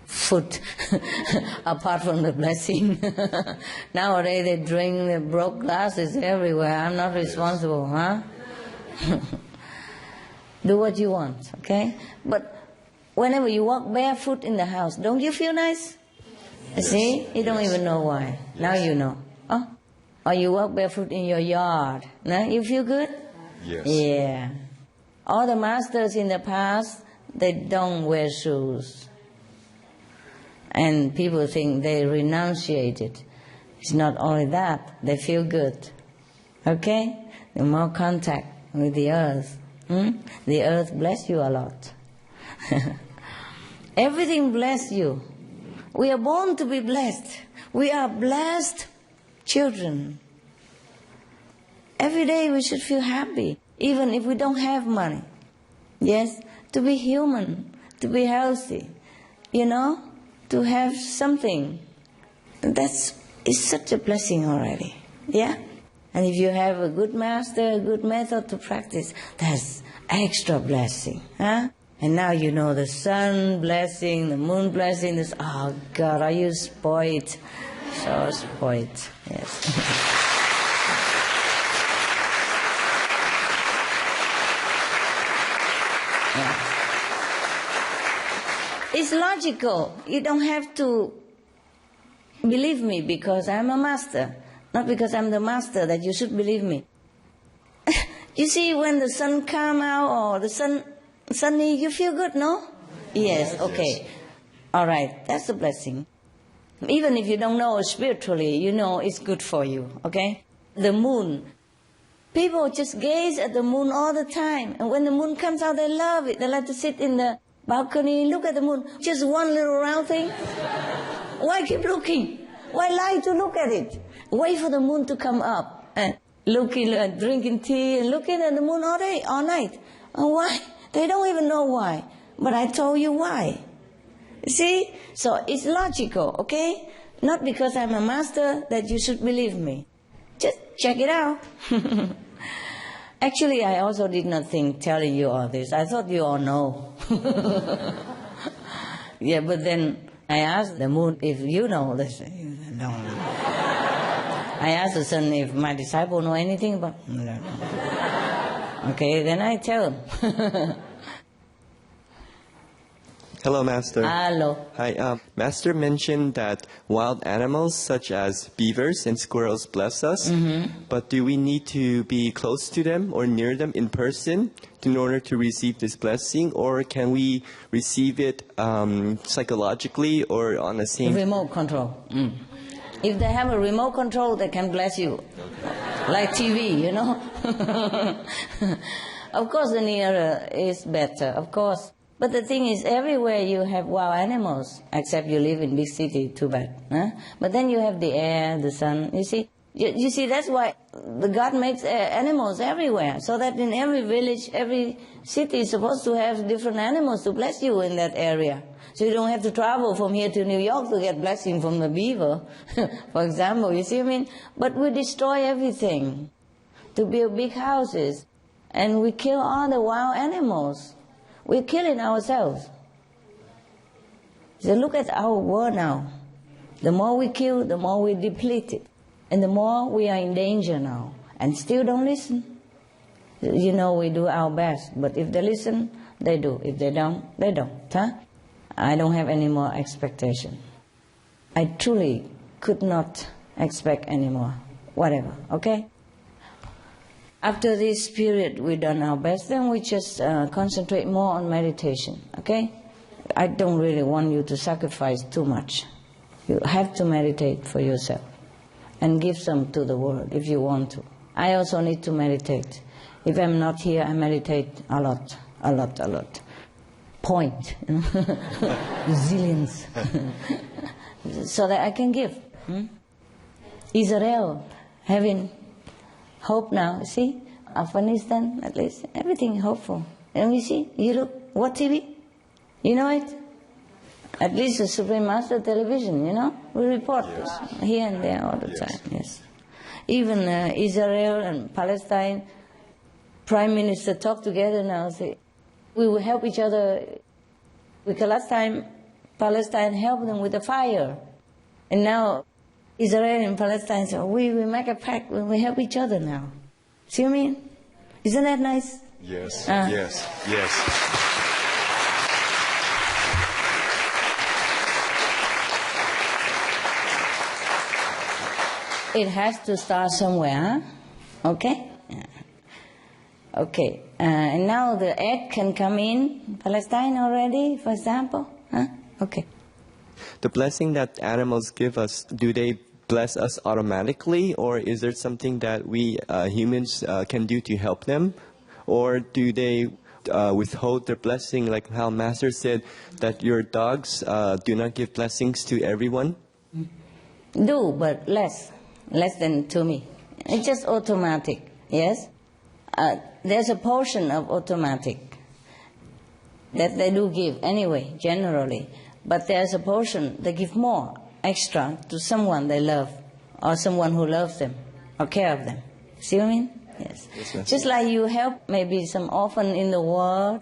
S3: foot apart from the blessing. Nowadays they drink, they broke glasses everywhere. I'm not responsible, huh? Do what you want, okay? But whenever you walk barefoot in the house, don't you feel nice? Yes. See? You don't even know why. Now you know. Oh? Or you walk barefoot in your yard. Now you feel good?
S26: Yes.
S3: Yeah. All the masters in the past, they don't wear shoes. And people think they renunciate it. It's not only that, they feel good. Okay? The more contact with the earth. The earth bless you a lot. Everything bless you. We are born to be blessed. We are blessed children. Every day we should feel happy, even if we don't have money. Yes, to be human, to be healthy, to have something. It's such a blessing already. Yeah? And if you have a good master, a good method to practice, that's extra blessing. Huh? And now you know the sun blessing, the moon blessing. Oh God, are you spoiled? So spoiled, yes. Yeah. It's logical. You don't have to believe me because I'm a master. Not because I'm the master that you should believe me. You see, when the sun comes out or the sunny, you feel good, no? Yes, okay. All right, that's a blessing. Even if you don't know spiritually, you know it's good for you, okay? The moon. People just gaze at the moon all the time. And when the moon comes out, they love it. They like to sit in the balcony, look at the moon. Just one little round thing. Why keep looking? Why like to look at it? Wait for the moon to come up. And looking, drinking tea, and looking at the moon all day, all night. And why? They don't even know why. But I told you why. See? So it's logical, okay? Not because I'm a master that you should believe me. Just check it out. Actually, I also did not think telling you all this. I thought you all know. Yeah, but then I asked the moon if you know this. No. I asked the sun if my disciple know anything about. No. Okay, then I tell him.
S1: Hello, Master.
S3: Hello.
S1: Hi. Master mentioned that wild animals such as beavers and squirrels bless us, but do we need to be close to them or near them in person in order to receive this blessing, or can we receive it psychologically or on the same...
S3: Remote control. If they have a remote control, they can bless you. Like TV, you know. Of course, the nearer is better, of course. But the thing is, everywhere you have wild animals, except you live in big city, too bad. Huh? But then you have the air, the sun, you see. You see, that's why the God makes animals everywhere, so that in every village, every city is supposed to have different animals to bless you in that area. So you don't have to travel from here to New York to get blessing from the beaver, for example, you see what I mean? But we destroy everything to build big houses, and we kill all the wild animals. We're killing ourselves. So look at our world now. The more we kill, the more we deplete it. And the more we are in danger now. And still don't listen. You know, we do our best. But if they listen, they do. If they don't, they don't. Huh? I don't have any more expectation. I truly could not expect any more. Whatever, okay? After this period, we've done our best, then we just concentrate more on meditation, okay? I don't really want you to sacrifice too much. You have to meditate for yourself and give some to the world if you want to. I also need to meditate. If I'm not here, I meditate a lot. Point. Zillions. So that I can give. Israel having hope now, see? Afghanistan, at least, everything hopeful. And you see, you look, what TV? You know it? At least the Supreme Master television, you know? We report this here and there all the time, yes. Even Israel and Palestine, Prime Minister talk together now, say, we will help each other. Because last time, Palestine helped them with the fire. And now, Israel and Palestine say, we will make a pact, we will help each other now. See what I mean? Isn't that nice?
S1: Yes, yes.
S3: It has to start somewhere, huh? Okay? Yeah. Okay. And now the aid can come in Palestine already, for example? Huh? Okay.
S1: The blessing that animals give us, do they bless us automatically, or is there something that we humans can do to help them? Or do they withhold their blessing, like how Master said that your dogs do not give blessings to everyone?
S3: Do, but less than to me. It's just automatic, yes? There's a portion of automatic that they do give anyway, generally. But there's a portion they give more, extra, to someone they love, or someone who loves them, or care of them. See what I mean? Yes. Just like you help maybe some orphan in the world,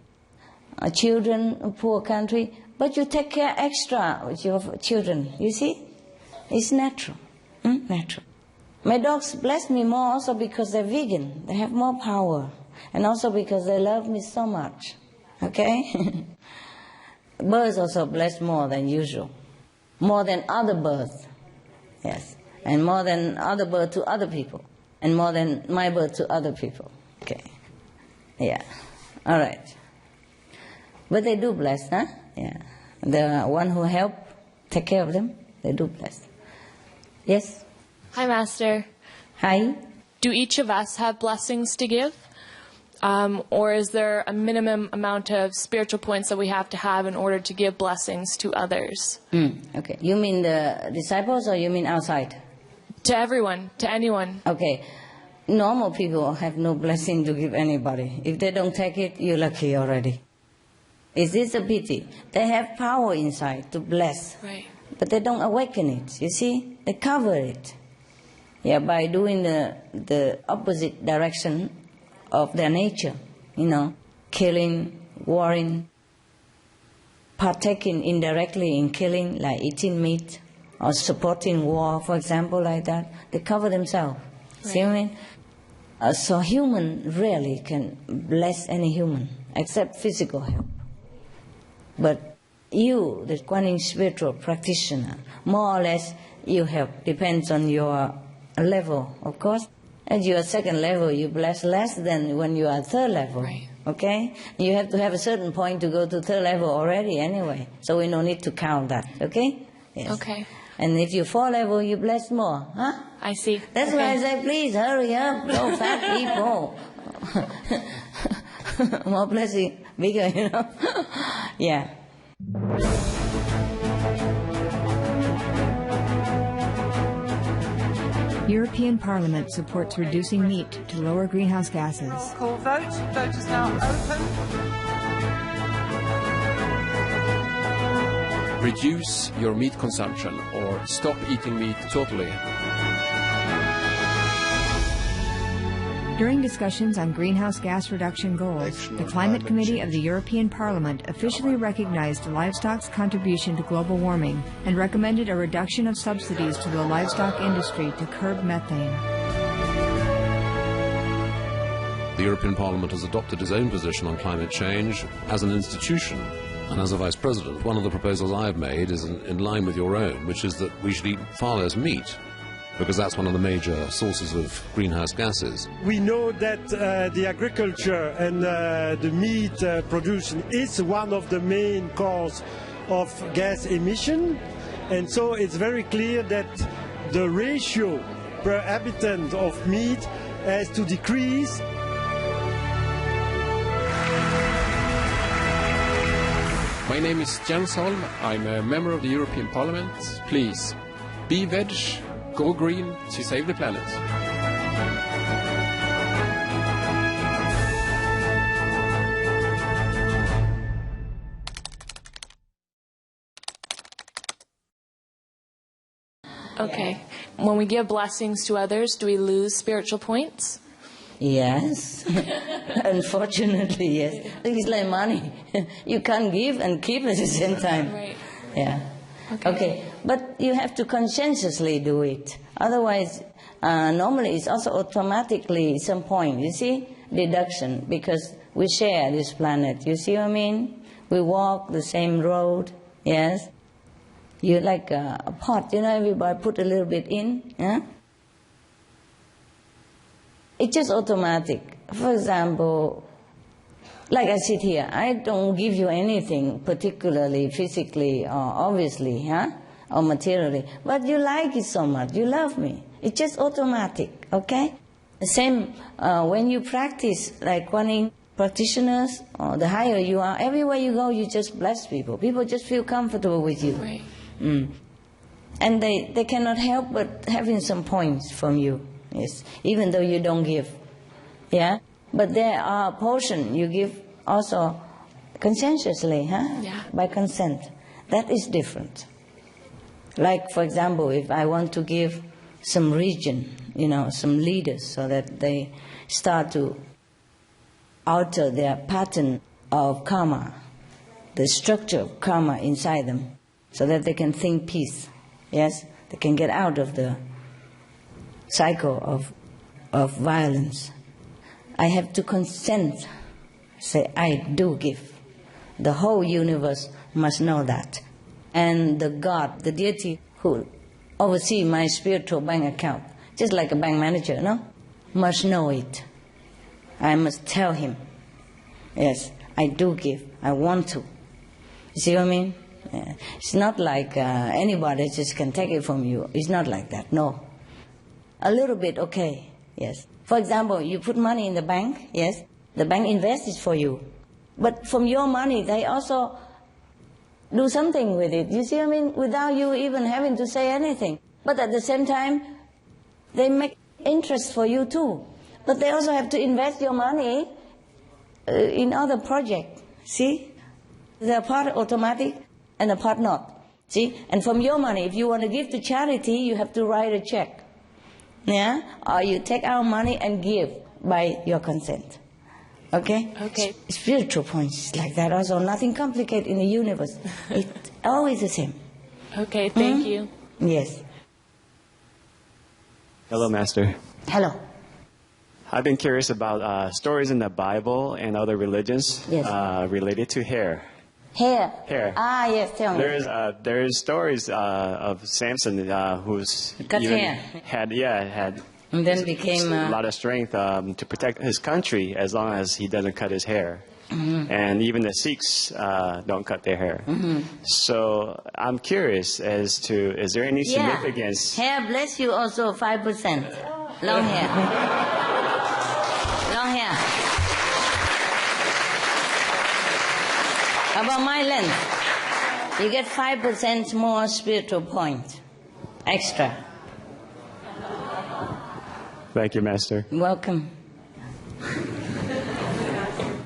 S3: children in poor country, but you take care extra with your children. You see? It's natural. Natural. My dogs bless me more also because they're vegan. They have more power. And also because they love me so much. Okay? Birds also bless more than usual. More than other birds. Yes. And more than other birds to other people. And more than my bird to other people. Okay. Yeah. All right. But they do bless, huh? Yeah. The one who help take care of them, they do bless. Yes?
S2: Hi, Master.
S3: Hi.
S2: Do each of us have blessings to give? Or is there a minimum amount of spiritual points that we have to have in order to give blessings to others?
S3: Okay. You mean the disciples or you mean outside?
S2: To everyone, to anyone.
S3: Okay. Normal people have no blessing to give anybody. If they don't take it, you're lucky already. Is this a pity? They have power inside to bless.
S2: Right.
S3: But they don't awaken it, you see? They cover it. Yeah, by doing the opposite direction of their nature, killing, warring, partaking indirectly in killing, like eating meat, or supporting war, for example, like that. They cover themselves. Right. See what I mean? So human rarely can bless any human, except physical help. But you, the Kuan Yin spiritual practitioner, more or less you help. Depends on your level, of course. At your second level, you bless less than when you are third level. Right. Okay? You have to have a certain point to go to third level already anyway. So we no need to count that. Okay? Yes.
S2: Okay.
S3: And if you're 4 level, you bless more. Huh?
S2: I see.
S3: That's why I say, please hurry up, no fat people. More blessing, bigger, Yeah.
S5: European Parliament supports reducing meat to lower greenhouse gases.
S6: Call vote. Vote is now open.
S14: Reduce your meat consumption or stop eating meat totally.
S5: During discussions on greenhouse gas reduction goals, the Climate Committee of the European Parliament officially recognized livestock's contribution to global warming and recommended a reduction of subsidies to the livestock industry to curb methane.
S7: The European Parliament has adopted its own position on climate change as an institution. And as a Vice President, one of the proposals I have made is in line with your own, which is that we should eat far less meat, because that's one of the major sources of greenhouse gases.
S8: We know that the agriculture and the meat production is one of the main causes of gas emission, and so it's very clear that the ratio per habitant of meat has to decrease.
S14: My name is Jens Holm. I'm a member of the European Parliament. Please, be veg, go green to save the planet.
S2: Okay. When we give blessings to others, do we lose spiritual points?
S3: Yes. Unfortunately, yes. It's like money. You can't give and keep at the same time.
S2: Right.
S3: Yeah. Okay. But you have to conscientiously do it. Otherwise, normally it's also automatically some point. You see? Deduction. Because we share this planet. You see what I mean? We walk the same road. Yes? You like a pot. Everybody put a little bit in. Yeah? It's just automatic. For example, like I sit here, I don't give you anything particularly, physically, or obviously, or materially, but you like it so much, you love me. It's just automatic, okay? The same when you practice, like Kuan Yin practitioners, or the higher you are, everywhere you go, you just bless people. People just feel comfortable with you.
S2: Right.
S3: And they cannot help but having some points from you. Yes, even though you don't give, yeah. But there are a portion you give also conscientiously,
S2: Yeah.
S3: By consent. That is different. Like, for example, if I want to give some region, some leaders, so that they start to alter their pattern of karma, the structure of karma inside them, so that they can think peace. Yes, they can get out of the cycle of violence. I have to consent, say, I do give. The whole universe must know that. And the God, the deity who oversees my spiritual bank account, just like a bank manager, must know it. I must tell him, yes, I do give, I want to. You see what I mean? Yeah. It's not like anybody just can take it from you. It's not like that, no. A little bit, okay, yes. For example, you put money in the bank, yes, the bank invests it for you. But from your money, they also do something with it. You see what I mean? Without you even having to say anything. But at the same time, they make interest for you too. But they also have to invest your money in other projects. See? They're part automatic and a part not. See? And from your money, if you want to give to charity, you have to write a check. Yeah? Or you take our money and give by your consent. Okay?
S2: Okay.
S3: Spiritual points like that also. Nothing complicated in the universe. It's always the same.
S2: Okay, thank you.
S3: Yes.
S9: Hello, Master.
S3: Hello.
S9: I've been curious about stories in the Bible and other religions related to hair.
S3: Hair.
S9: Hair.
S3: Ah, yes, tell me.
S9: There's stories of Samson who's
S3: cut hair.
S9: had
S3: and then became
S9: a lot of strength to protect his country as long as he doesn't cut his hair.
S3: Mm-hmm.
S9: And even the Sikhs don't cut their hair.
S3: Mm-hmm.
S9: So I'm curious as to, is there any significance?
S3: Hair bless you also 5%. Long hair. Long hair. About my length, you get 5% more spiritual point. Extra.
S9: Thank you, Master.
S3: Welcome.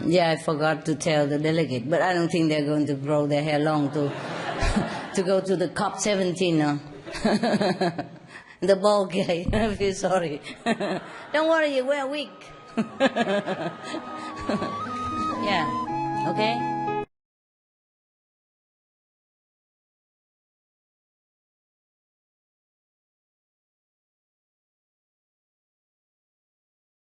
S3: Yeah, I forgot to tell the delegate, but I don't think they're going to grow their hair long to to go to the COP17 now. The bald guy, I feel sorry. Don't worry, you wear a wig. Yeah, okay?